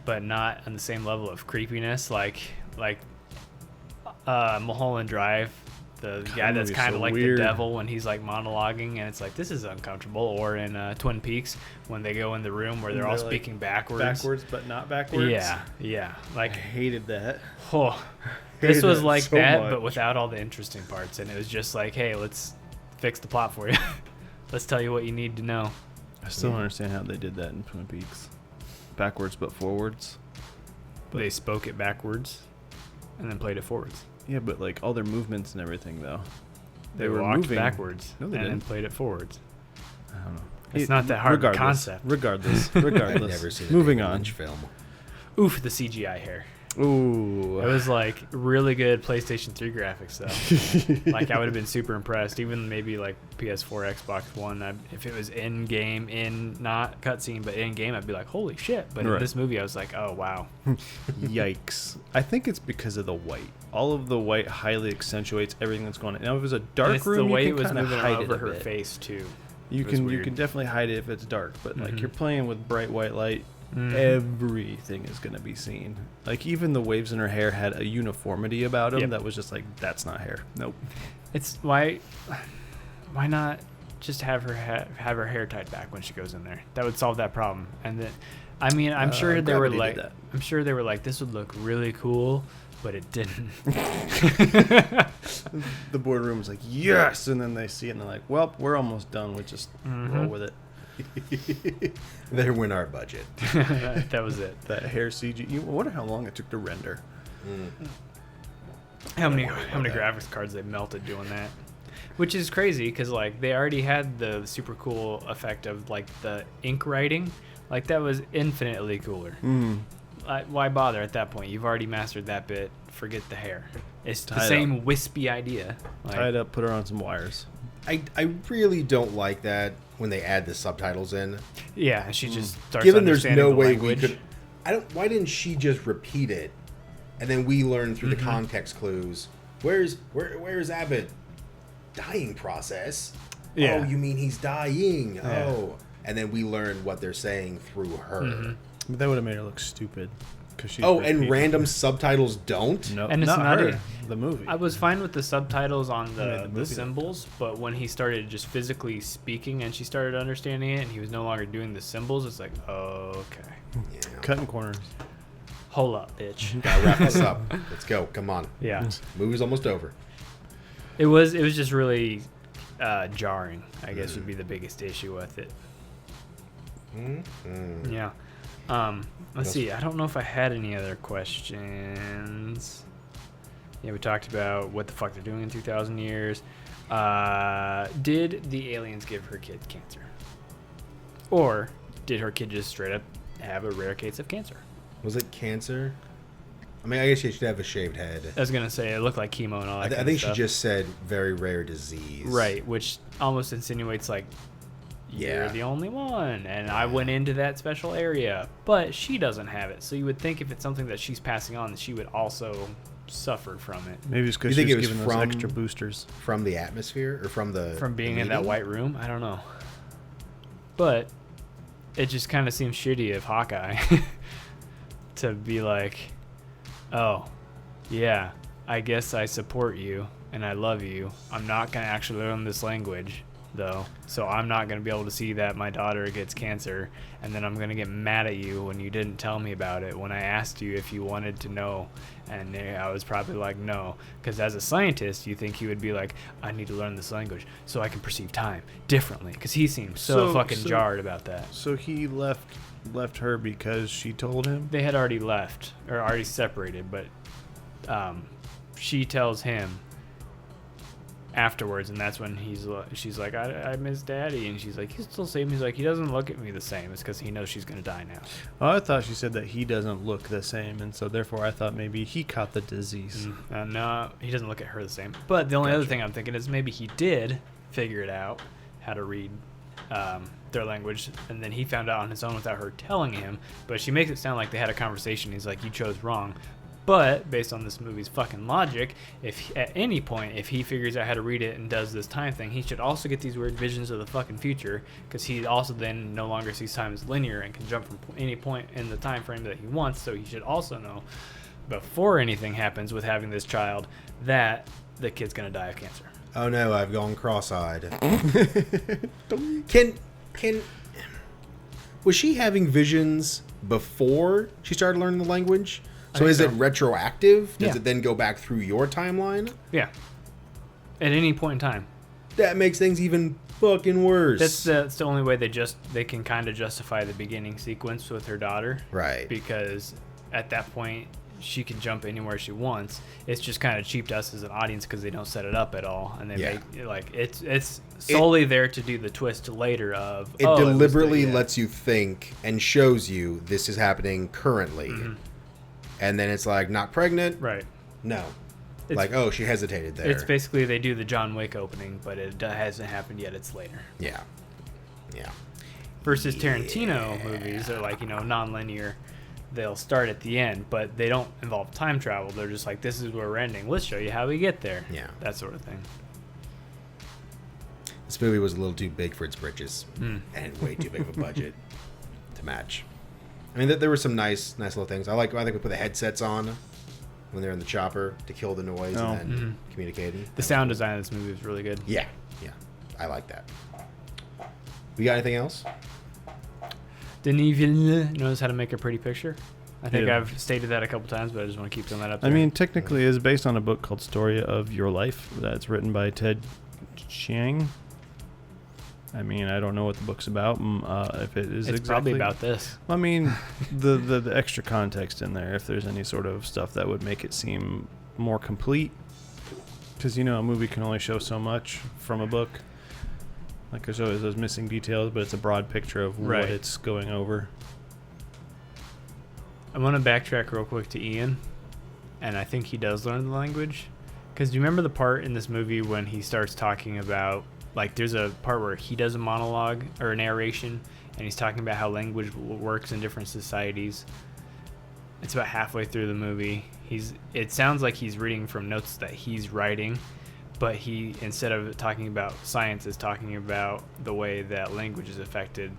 but not on the same level of creepiness. Like Mulholland Drive, the guy that's movie's kind of so like weird. the devil when he's like monologuing, and it's like this is uncomfortable. Or in Twin Peaks when they go in the room where they're all They're, like, speaking backwards. Backwards, but not backwards. Yeah. Like, I hated that. oh, this Hated was that like so that, much. but without all the interesting parts, and it was just like, hey, let's fix the plot for you. Let's tell you what you need to know. I still don't understand how they did that in Twin Peaks. Backwards, but forwards. They spoke it backwards, and then played it forwards. Yeah, but like all their movements and everything, though. They were walked moving backwards No, they and then didn't. played it forwards. I don't know. It's not that hard of a regardless, concept. Regardless. I've Regardless. never seen a Moving David on. Lynch film. Oof, the CGI hair. Ooh. It was like really good PlayStation 3 graphics though. Like I would have been super impressed. Even maybe like PS4, Xbox One. If it was in game, not cutscene, but in game, I'd be like, holy shit. But in Right. this movie, I was like, oh wow. Yikes. I think it's because of the white. All of the white highly accentuates everything that's going on. Now, if it was a And dark it's room, the way you it can was kind of moving hide over it a her bit. face too. You It was can weird. definitely hide it if it's dark, but like Mhm. you're playing with bright white light, Mhm. everything is gonna be seen. Like even the waves in her hair had a uniformity about them Yep. that was just like that's not hair. Nope. It's why not just have her have her hair tied back when she goes in there? That would solve that problem. And then, I mean, I'm sure they were Gravity did like, that. I'm sure they were like, this would look really cool, but it didn't. The boardroom was like yes, and then they see it and they're like, well, we're almost done. We just roll with it. There went our budget. That was it. That hair CG. I wonder how long it took to render. How many about that. graphics cards they melted doing that? Which is crazy because like they already had the super cool effect of like the ink writing, like that was infinitely cooler. Why bother at that point? You've already mastered that bit. Forget the hair. It's the Tie it same wispy idea. Like, Tie it up, put her on some wires. I really don't like that when they add the subtitles in. yeah, and she just starts Given there's understanding no the way language. we could. Why didn't she just repeat it, and then we learn through the context clues? Where's Abbott? Dying process. Yeah. Oh, you mean he's dying? Yeah. Oh, and then we learn what they're saying through her. But that would have made her look stupid. And random subtitles don't? No, And it's not not her. The movie. I was fine with the subtitles on the movie symbols, but when he started just physically speaking and she started understanding it and he was no longer doing the symbols, it's like, oh, okay. Yeah. Cutting corners. Hold up, bitch. Gotta wrap this up. Let's go. Come on. Yeah. Movie's almost over. It was just really jarring, I guess would be the biggest issue with it. Mm-hmm. Yeah. Let's see. I don't know if I had any other questions. Yeah, we talked about what the fuck they're doing in 2,000 years. Did the aliens give her kid cancer? Or did her kid just straight up have a rare case of cancer? Was it cancer? I mean, I guess she should have a shaved head. I was going to say, it looked like chemo and all that I think she just said very rare disease. Right, which almost insinuates like, you're the only one, and I went into that special area, but she doesn't have it. So you would think if it's something that she's passing on, that she would also suffer from it. Maybe it's because she's given those extra boosters. From the atmosphere? Or from being in that white room? I don't know. But it just kind of seems shitty of Hawkeye to be like, oh, yeah, I guess I support you, and I love you. I'm not going to actually learn this language, though, so I'm not going to be able to see that my daughter gets cancer, and then I'm going to get mad at you when you didn't tell me about it when I asked you if you wanted to know, and I was probably like, no, because as a scientist you think he would be like, I need to learn this language so I can perceive time differently, because he seems so fucking jarred about that. So he left her because she told him? They had already left, or already separated, but she tells him afterwards, and that's when she's like, I miss daddy, and she's like, he's still the same. He's like, he doesn't look at me the same. It's because he knows she's gonna die now. Oh, I thought she said that he doesn't look the same, and so therefore I thought maybe he caught the disease. No, he doesn't look at her the same. But the only other thing I'm thinking is maybe he did figure it out how to read their language, and then he found out on his own without her telling him. But she makes it sound like they had a conversation. He's like, you chose wrong. But based on this movie's fucking logic, if at any point, if he figures out how to read it and does this time thing, he should also get these weird visions of the fucking future, because he also then no longer sees time as linear and can jump from any point in the time frame that he wants. So he should also know before anything happens with having this child that the kid's gonna die of cancer. Oh no, I've gone cross-eyed. Can was she having visions before she started learning the language? So is it retroactive? Does it then go back through your timeline? Yeah. At any point in time. That makes things even fucking worse. That's the only way they can kind of justify the beginning sequence with her daughter. Right. Because at that point, she can jump anywhere she wants. It's just kind of cheap to us as an audience because they don't set it up at all, and they make like it's solely there to do the twist later of it deliberately lets you think and shows you this is happening currently. Mm-hmm. And then it's like, not pregnant? Right. No. It's like, oh, she hesitated there. It's basically they do the John Wick opening, but it hasn't happened yet. It's later. Yeah. Yeah. Versus Tarantino movies are like, non-linear. They'll start at the end, but they don't involve time travel. They're just like, this is where we're ending. Let's show you how we get there. Yeah. That sort of thing. This movie was a little too big for its britches. And way too big of a budget to match. I mean, there were some nice little things. I think we put the headsets on when they're in the chopper to kill the noise and then communicating. The sound design of this movie was really good. Yeah. I like that. We got anything else? Denis Villeneuve knows how to make a pretty picture. I think I've stated that a couple times, but I just want to keep doing that up there. I mean, technically, it's based on a book called Story of Your Life that's written by Ted Chiang. I mean, I don't know what the book's about. If it is, it's probably about this. I mean, the extra context in there, if there's any sort of stuff that would make it seem more complete, because a movie can only show so much from a book. Like there's always those missing details, but it's a broad picture of what it's going over. I want to backtrack real quick to Ian, and I think he does learn the language. Because do you remember the part in this movie when he starts talking about, like, there's a part where he does a monologue or a narration, and he's talking about how language works in different societies. It's about halfway through the movie. It sounds like he's reading from notes that he's writing, but he, instead of talking about science, is talking about the way that language is affected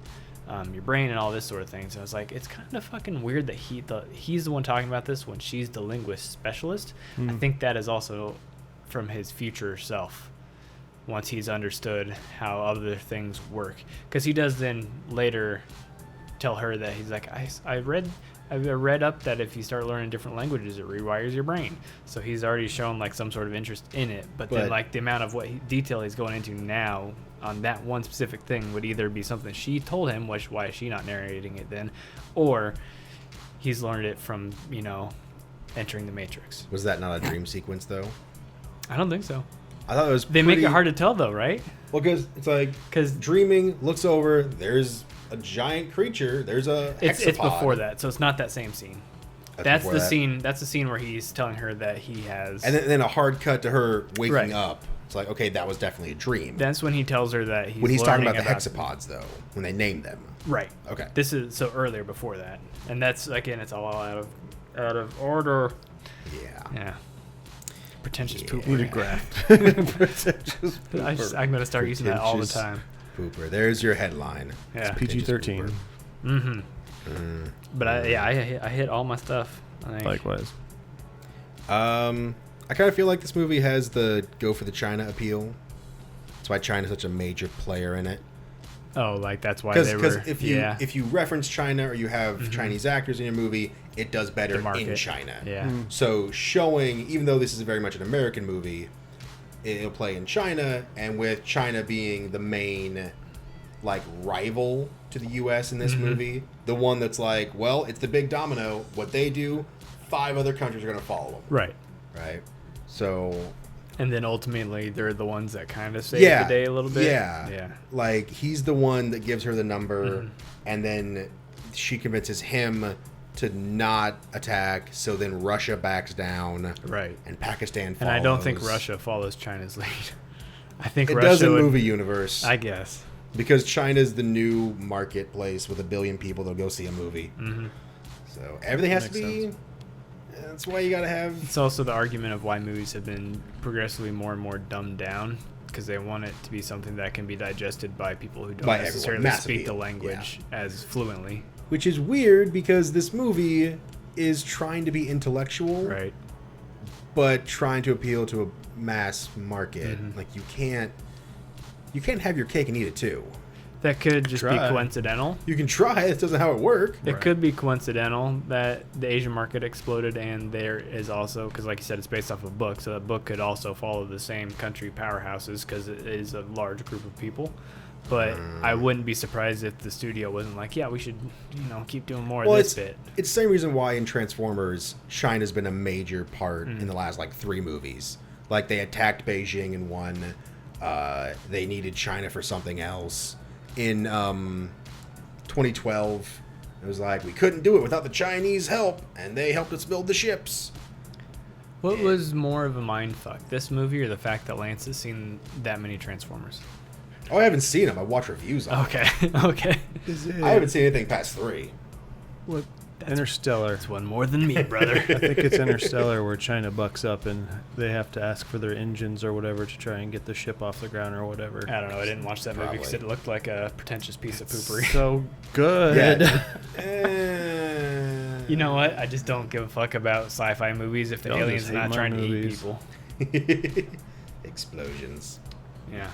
your brain and all this sort of thing. So I was like, it's kind of fucking weird that he's the one talking about this when she's the linguist specialist. I think that is also from his future self, once he's understood how other things work. Because he does then later tell her that he's like, I read up that if you start learning different languages, it rewires your brain. So he's already shown like some sort of interest in it. But then like the amount of detail he's going into now on that one specific thing would either be something she told him, which why is she not narrating it then, or he's learned it from, entering the Matrix. Was that not a dream sequence though? I don't think so. I thought it was. They make it hard to tell though, right? Well, because it's like dreaming, looks over, there's a giant creature. There's a hexapod. It's before that, so it's not that same scene. That's the scene. That's the scene where he's telling her that he has. And then a hard cut to her waking up. It's like, okay, that was definitely a dream. That's when he tells her that when he's talking about the hexapods, though, when they name them. Right. Okay. This is so earlier before that, and that's again, it's all out of order. Yeah. Yeah. Pretentious pooper. Need a graft. Pretentious pooper. I'm gonna start using that all the time. Pooper. There's your headline. Yeah. PG-13. Mm-hmm. But I hit all my stuff. I think. Likewise. I kind of feel like this movie has the go for the China appeal. That's why China's such a major player in it. Oh, like that's why they were. Because if you reference China or you have Chinese actors in your movie, it does better in China. Yeah. So showing, even though this is very much an American movie, it'll play in China, and with China being the main like rival to the U.S. in this movie, the one that's like, well, it's the big domino. What they do, 5 other countries are going to follow them. Right. Right. So. And then ultimately, they're the ones that kind of save the day a little bit. Yeah. Like, he's the one that gives her the number, and then she convinces him to not attack, so then Russia backs down. Right. And Pakistan follows. And I don't think Russia follows China's lead. I think it Russia does in movie universe. I guess. Because China's the new marketplace with 1 billion people that'll go see a movie. Mm-hmm. So everything has to be... Sense. That's why you gotta have... It's also the argument of why movies have been progressively more and more dumbed down, because they want it to be something that can be digested by people who don't necessarily speak the language as fluently. Which is weird, because this movie is trying to be intellectual, right? But trying to appeal to a mass market. Like, you can't have your cake and eat it too. That could just be coincidental. You can try. It doesn't how it works. It could be coincidental that the Asian market exploded, and there is also, because like you said, it's based off a book, so that book could also follow the same country powerhouses because it is a large group of people. But I wouldn't be surprised if the studio wasn't like, yeah, we should, keep doing more of this bit. It's the same reason why in Transformers, China's been a major part in the last 3 movies. Like, they attacked Beijing in one. They needed China for something else. In 2012, it was like, we couldn't do it without the Chinese help, and they helped us build the ships. What was more of a mindfuck, this movie or the fact that Lance has seen that many Transformers? Oh, I haven't seen them. I watched reviews on them. Okay. I haven't seen anything past 3. What? Interstellar. That's one more than me, brother. I think it's Interstellar where China bucks up and they have to ask for their engines or whatever to try and get the ship off the ground or whatever. I don't know. I didn't watch that movie because it looked like a pretentious piece of poopery. So good. Yeah. You know what? I just don't give a fuck about sci-fi movies if the aliens are not trying to eat people. Explosions. Yeah.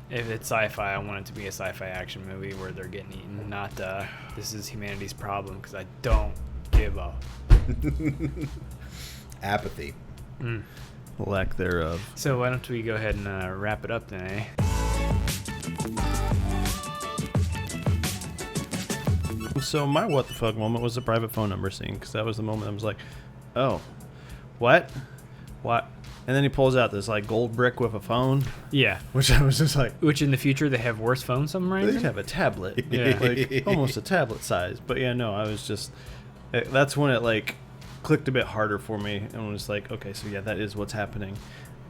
If it's sci-fi, I want it to be a sci-fi action movie where they're getting eaten, not this is humanity's problem, because I don't give up. Apathy. Lack thereof. So why don't we go ahead and wrap it up then, eh? So my what the fuck moment was the private phone number scene, because that was the moment I was like, oh, what? And then he pulls out this gold brick with a phone. Yeah. Which I was just like... Which in the future they have worse phones somewhere? They have a tablet. Yeah. Almost a tablet size. But yeah, no, I was just... That's when it clicked a bit harder for me. And was like, okay, so yeah, that is what's happening.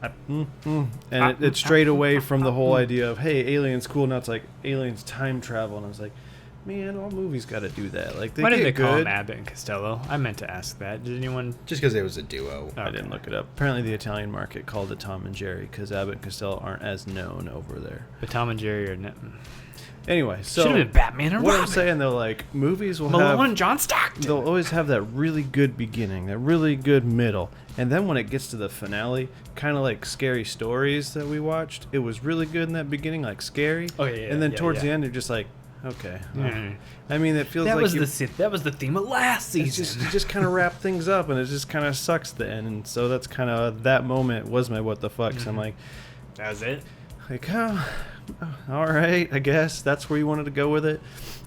And it strayed away from the whole idea of, hey, aliens, cool. Now it's like aliens time travel. And I was like, man, all movies got to do that. Like, they Why get did they call good. him Abbott and Costello? I meant to ask that. Did anyone? Just because it was a duo. I didn't look it up. Apparently, the Italian market called it Tom and Jerry because Abbott and Costello aren't as known over there. But Tom and Jerry are. Anyway, so Should have been Batman and what Robin. I'm saying though, like movies will Malone have and John Stockton. they'll always have that really good beginning, that really good middle, and then when it gets to the finale, kind of like Scary Stories that we watched, it was really good in that beginning, like scary. Oh, yeah, and then yeah, towards yeah. the end, you're just like, okay. Mhm. I mean, it feels That like was that was the theme of last season. you just kind of wrap things up, and it just kind of sucks at the end, and so that's kind of that moment was my what the fuck. So I'm like, That was it. like, oh, all right, I guess that's where you wanted to go with it.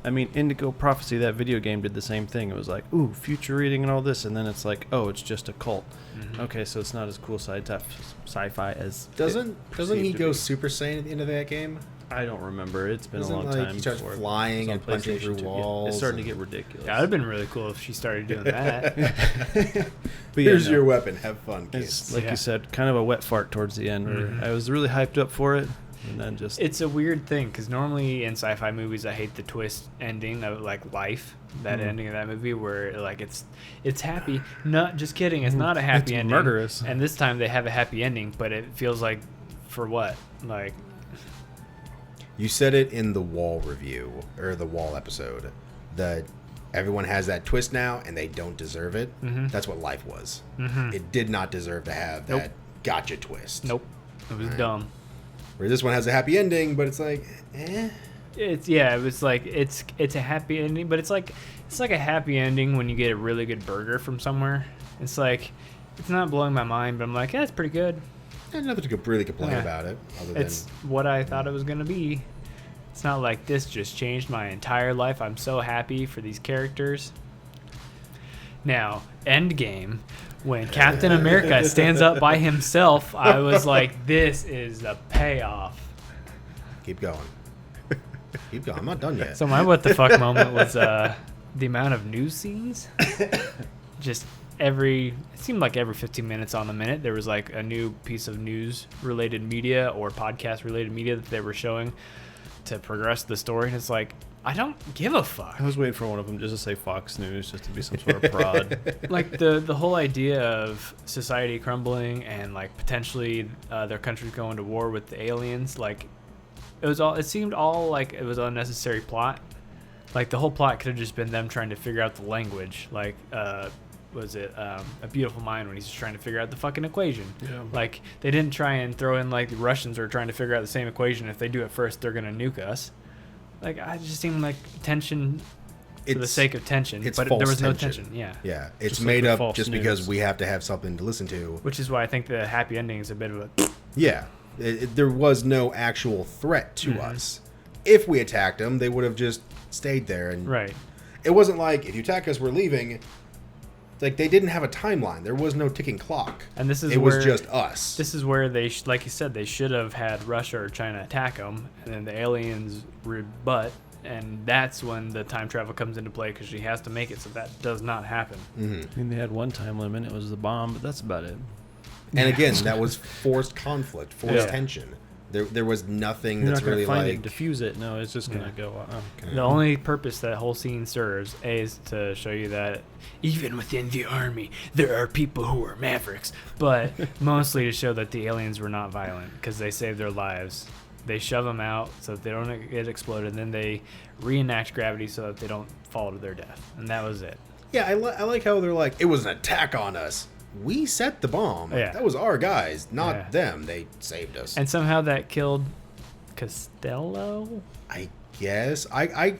I mean, Indigo Prophecy, that video game, did the same thing. It was like, ooh, future reading and all this, and then it's like, oh, it's just a cult. Mhm. Okay, so it's not as cool sci-fi as Doesn't he perceived to go be. Super Saiyan at the end of that game? I don't remember. It's been Isn't, a long like, time. he starts before it flying was on and punching PlayStation through 2. Yeah, walls it's starting to and- get ridiculous. That would have been really cool if she started doing that. But yeah, Here's no. your weapon. Have fun, It's kids. like Yeah. you said, kind of a wet fart towards the end. Where Mhm. I was really hyped up for it, and then just It's a weird thing because normally in sci-fi movies, I hate the twist ending of like Life. That ending of that movie where like it's happy. Not just kidding. It's not a happy It's ending. murderous. And this time they have a happy ending, but it feels like for what? Like You said it in the Wall review, or the Wall episode, that everyone has that twist now and they don't deserve it. Mhm. That's what Life was. Mhm. It did not deserve to have Nope. that gotcha twist. nope, it was Right. dumb. Where this one has a happy ending, but it's like, It was like it's a happy ending, but it's like a happy ending when you get a really good burger from somewhere. It's like it's not blowing my mind, but I'm like, yeah, it's pretty good. nothing to really complain Yeah. about it, other than It's what I thought it was gonna be. It's not like this just changed my entire life. I'm so happy for these characters. Now, Endgame, when Captain America stands up by himself, I was like, this is the payoff. keep going. Keep going. I'm not done yet. So my what the fuck moment was the amount of news scenes. Just it seemed like every 15 minutes on the minute there was like a new piece of news related media or podcast related media that they were showing to progress the story, and it's like, I don't give a fuck. I was waiting for one of them just to say Fox News, just to be some sort of prod. Like the whole idea of society crumbling and like potentially their countries going to war with the aliens, like it seemed all like it was unnecessary plot. Like the whole plot could have just been them trying to figure out the language, like was it A Beautiful Mind, when he's just trying to figure out the fucking equation. Yeah. Like they didn't try and throw in like the Russians are trying to figure out the same equation. If they do it first, they're gonna nuke us. Like I just seemed like tension for the sake of tension, it's but false there was no tension. tension. Yeah. Yeah, it's Just like made with up false just news. because we have to have something to listen to. Which is why I think the happy ending is a bit of a. Yeah, there was no actual threat to Mhm. us. If we attacked them, they would have just stayed there. And Right. it wasn't like, if you attack us, we're leaving. Like, they didn't have a timeline. There was no ticking clock. And this is it where was just us. This is where they, like you said, they should have had Russia or China attack them, and then the aliens rebut, and that's when the time travel comes into play because she has to make it so that does not happen. hmm I mean, they had one time limit. It was the bomb, but that's about it. And again, that was forced conflict, forced Yeah. tension. There was nothing You're that's not going really to find it like... and diffuse it. No, it's just going Yeah. to go. The only purpose that whole scene serves is to show you that even within the army, there are people who are mavericks, but mostly to show that the aliens were not violent because they saved their lives. They shove them out so that they don't get exploded, and then they reenact gravity so that they don't fall to their death, and that was it. Yeah, I like how they're like, it was an attack on us. We set the bomb. Yeah. That was our guys, not Yeah. them. They saved us. And somehow that killed Costello, I guess. I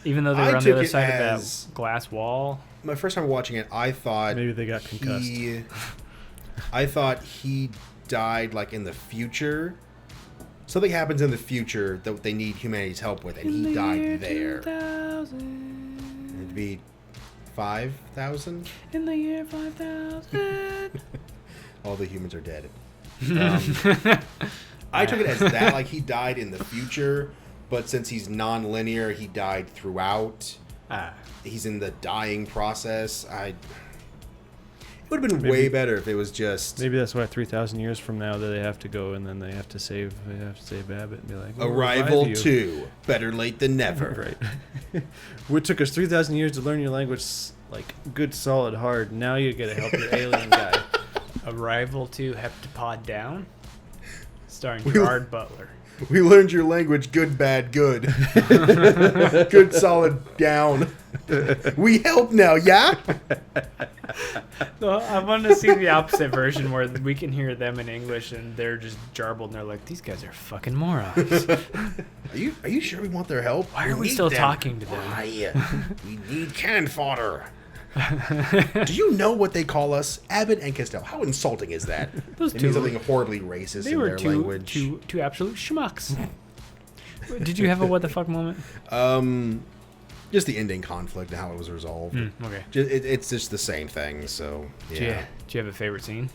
even though they I were on the took other it side as- of that glass wall. my first time watching it, I thought Maybe they got concussed. I thought he died like in the future. Something happens in the future that they need humanity's help with, and he died there. 2000, It'd be 5,000. in the year 5000. All the humans are dead. I took it as that, like he died in the future, but since he's non-linear, he died throughout. Ah, He's in the dying process. would have been way better if it was just Maybe that's why 3,000 years from now that they have to go and then they have to save Abbott and be like, Arrival 2. Better late than never. Right. It took us 3,000 years to learn your language, like good, solid, hard. Now you got to help your alien guy. Arrival 2 Heptapod Down, starring Gerard Butler. We learned your language, good, bad, good. Good, solid, down. We help now, yeah? No, I want to see the opposite version where we can hear them in English and they're just jarbled and they're like, these guys are fucking morons. Are you sure we want their help? Why are we still talking to them? Why? We need cannon fodder. Do you know what they call us? Abbott and Costello. How insulting is that? Those It two means something horribly racist in their language. Two absolute schmucks. Did you have a what the fuck moment? Just the ending conflict and how it was resolved. Okay. It's just the same thing, so yeah. Do you have a favorite scene?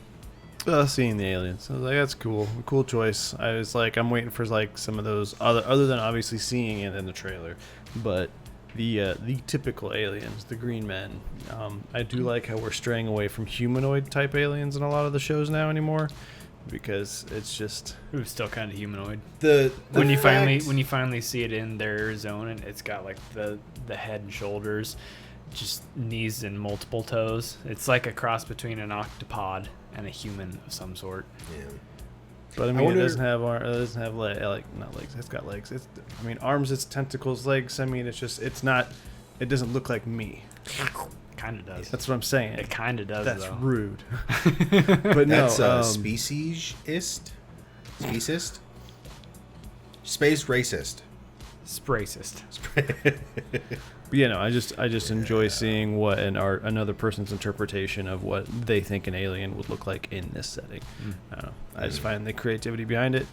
Seeing the aliens. I was like, that's cool. Cool choice. I was like, I'm waiting for like some of those other than obviously seeing it in the trailer, but the typical aliens, the green men. I do like how we're straying away from humanoid type aliens in a lot of the shows now anymore, because it's just It was still kind of humanoid. When you finally see it in their zone and it's got like the head and shoulders, just knees and multiple toes. It's like a cross between an octopod and a human of some sort. Yeah. But I mean, it doesn't have it doesn't have not legs. It's got legs. Arms. It's tentacles, legs. I mean, it's not. It doesn't look like me. Kind of does. That's what I'm saying. It kind of does. That's though. rude. But no, That's speciesist, space racist. Spracist. But yeah, no, I just enjoy seeing what another person's interpretation of what they think an alien would look like in this setting. I don't know. I just find the creativity behind it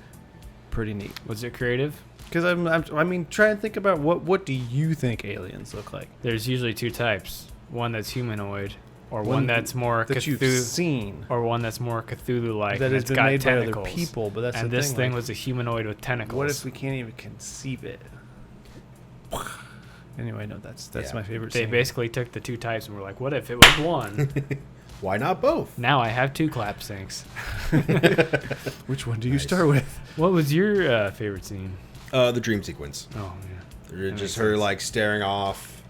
pretty neat. Was it creative? Because I mean, try and think about what do you think aliens look like? There's usually two types. One that's humanoid, or one that's more that you've Cthulhu, seen, or one that's more Cthulhu-like. that has it's been got made tentacles. by other people. But that's and the this thing like, was a humanoid with tentacles. what if we can't even conceive it? Anyway, no, that's my favorite. They scene. basically took the two types and were like, what if it was one? Why not both? Now I have two clap sinks. Which one do you start with? What was your favorite scene? The dream sequence. Oh, yeah. Just her like staring off,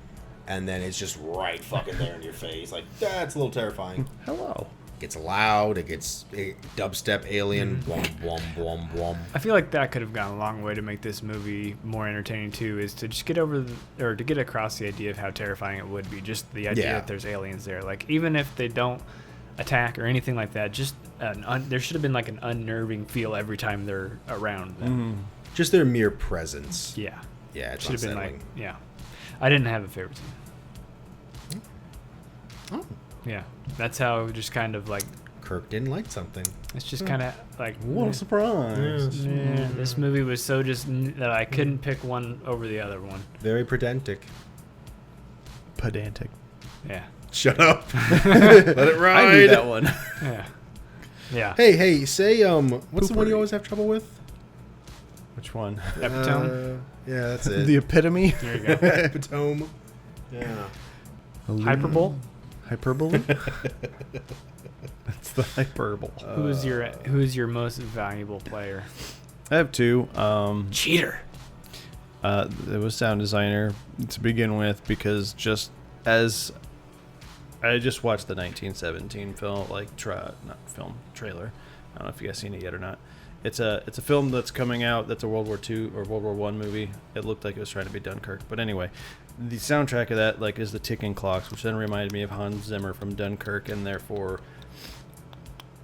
and then it's just right fucking there in your face. Like, that's a little terrifying. Hello. It gets loud. It gets dubstep alien. Blum, blum, blum, blum. I feel like that could have gone a long way to make this movie more entertaining too. Is to just get to get across the idea of how terrifying it would be. Just the idea that there's aliens there. Like even if they don't attack or anything like that, just there should have been like an unnerving feel every time they're around them. Just their mere presence. Yeah. Yeah, it's Should have been unsettling. like, yeah. I didn't have a favorite scene. Oh. Yeah. That's how just kind of like, Kirk didn't like something. it's just kind of like, What a surprise! yeah, this movie was so just that I couldn't pick one over the other one. Very pedantic. Pedantic. Yeah. Shut up. Let it ride. I knew that one. Yeah. Yeah. Hey, say what's the one you always have trouble with? Which one? Epitome. Yeah, that's it. The epitome. There you go. Epitome. Yeah. Hyperbole. Hyperbole. That's the hyperbole. Who is your most valuable player? I have two. Cheater. It was sound designer to begin with, because just as I just watched the 1917 film, trailer. I don't know if you guys seen it yet or not. It's a film that's coming out. That's a World War II or World War I movie. It looked like it was trying to be Dunkirk, but anyway, the soundtrack of that is the ticking clocks, which then reminded me of Hans Zimmer from Dunkirk, and therefore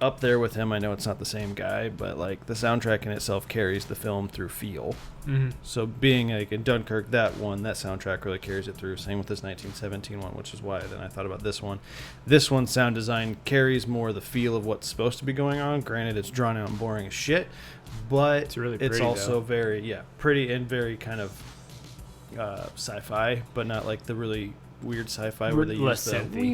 up there with him. I know it's not the same guy, but the soundtrack in itself carries the film through feel. Mm-hmm. So being in Dunkirk, that soundtrack really carries it through. Same with this 1917 one, which is why then I thought about this one. This one's sound design carries more the feel of what's supposed to be going on. Granted, it's drawn out and boring as shit, but it's really pretty, it's also though. very pretty and very kind of sci-fi, but not like the really weird sci-fi where they use the synthy.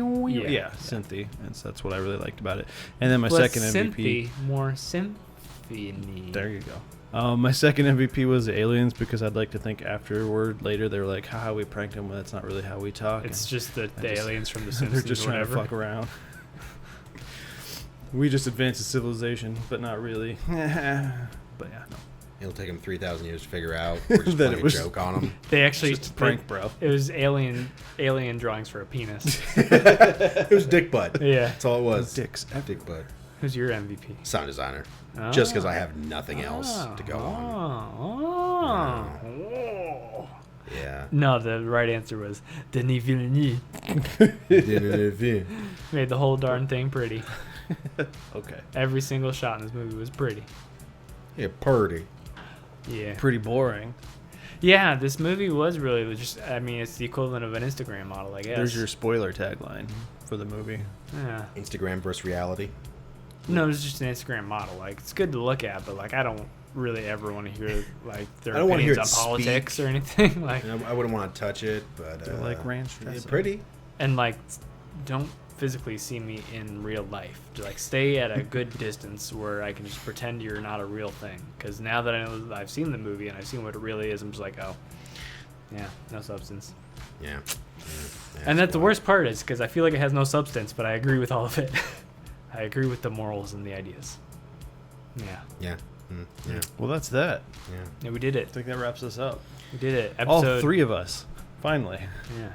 synthy, and so that's what I really liked about it. And then my second MVP, more symphony. there you go. My second MVP was the aliens, because I'd like to think later they were like, haha, we pranked them, but that's not really how we talk. It's just the just- aliens from the They're Simpsons just or trying to whatever. fuck around. We just advanced the civilization, but not really. But yeah, no. It'll take them 3,000 years to figure out. We're just playing a joke on them. They actually Just a prank, bro. It was alien drawings for a penis. It was Dick Butt. Yeah. That's all it was. Dicks. Dick Butt. Who's your MVP? Sound designer. Oh. Just because I have nothing else to go on. Oh. Yeah. No, the right answer was Denis Villeneuve. Made the whole darn thing pretty. Okay. Every single shot in this movie was pretty. Yeah, purdy. Yeah. Pretty boring. Yeah, this movie was really just, I mean, it's the equivalent of an Instagram model, I guess. There's your spoiler tagline for the movie. Yeah. Instagram versus reality. No, it's just an Instagram model. Like, it's good to look at, but, like, I don't really ever want to hear, like, their I don't want to opinions hear on it politics speak. or anything. Like, I wouldn't want to touch it, but They're like ranch dressing. pretty. and, like, don't physically see me in real life. To, like, stay at a good distance where I can just pretend you're not a real thing. Because now that I know that I've seen the movie and I've seen what it really is, I'm just like, oh, yeah, no substance. Yeah. And that's the worst part is because I feel like it has no substance, but I agree with all of it. I agree with the morals and the ideas. Yeah. Yeah. Yeah. Well, that's that. Yeah. Yeah, we did it. I think that wraps us up. We did it. All Episode, three of us, finally, Yeah.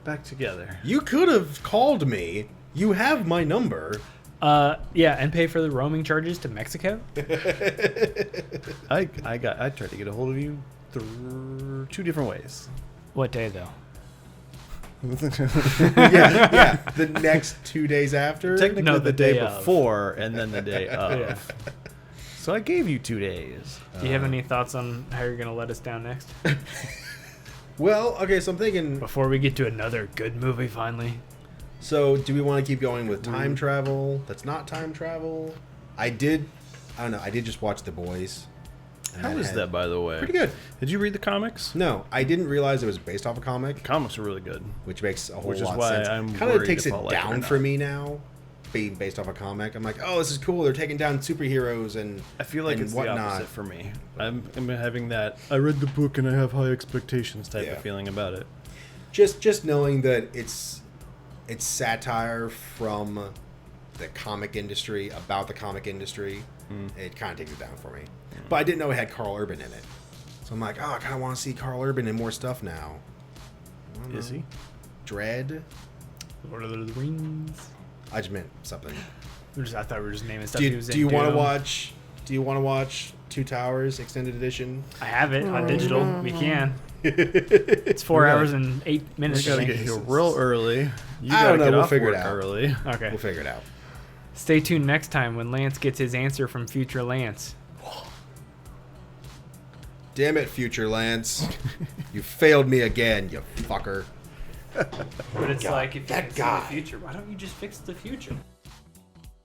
back together. You could have called me. You have my number. Yeah, and pay for the roaming charges to Mexico. I tried to get a hold of you through 2 different ways. What day though? Yeah. The next 2 days after. Technically, No, the the day day of. before and then the day of. Yeah. So I gave you 2 days. Do you have any thoughts on how you're gonna let us down next? Well, okay, so I'm thinking. Before we get to another good movie, finally. So, do we want to keep going with time travel? That's not time travel. I don't know. I did just watch The Boys. and How is had- that, by the way? Pretty good. Did you read the comics? No, I didn't realize it was based off a comic, Comics are really good. which makes a whole Which is lot of why sense. I'm Kind of worried takes if it I'll like it or down not. for me now, being based off a comic. I'm like, oh, this is cool. They're taking down superheroes and I feel like and it's whatnot. the opposite for me. I'm having that I read the book and I have high expectations type Yeah. of feeling about it. Just knowing that it's satire from the comic industry about the comic industry, it kind of takes it down for me. But I didn't know it had Carl Urban in it, so I'm like, oh, I kind of want to see Carl Urban in more stuff now. I don't Is know. he? Dread? Lord of the Rings. I just meant something. I thought we were just naming stuff. Do he you, was do in you want to Doom. watch? Do you want to watch Two Towers Extended Edition? I have it on digital. We can. It's 4 Really? hours and 8 We minutes. gotta I get think. here real early. You I gotta don't know, get we'll off figure it work out. early. Okay. We'll figure it out. Stay tuned next time when Lance gets his answer from future Lance. Damn it, future Lance. You failed me again, you fucker. But it's God, like, if you that can see guy. the future, why don't you just fix the future?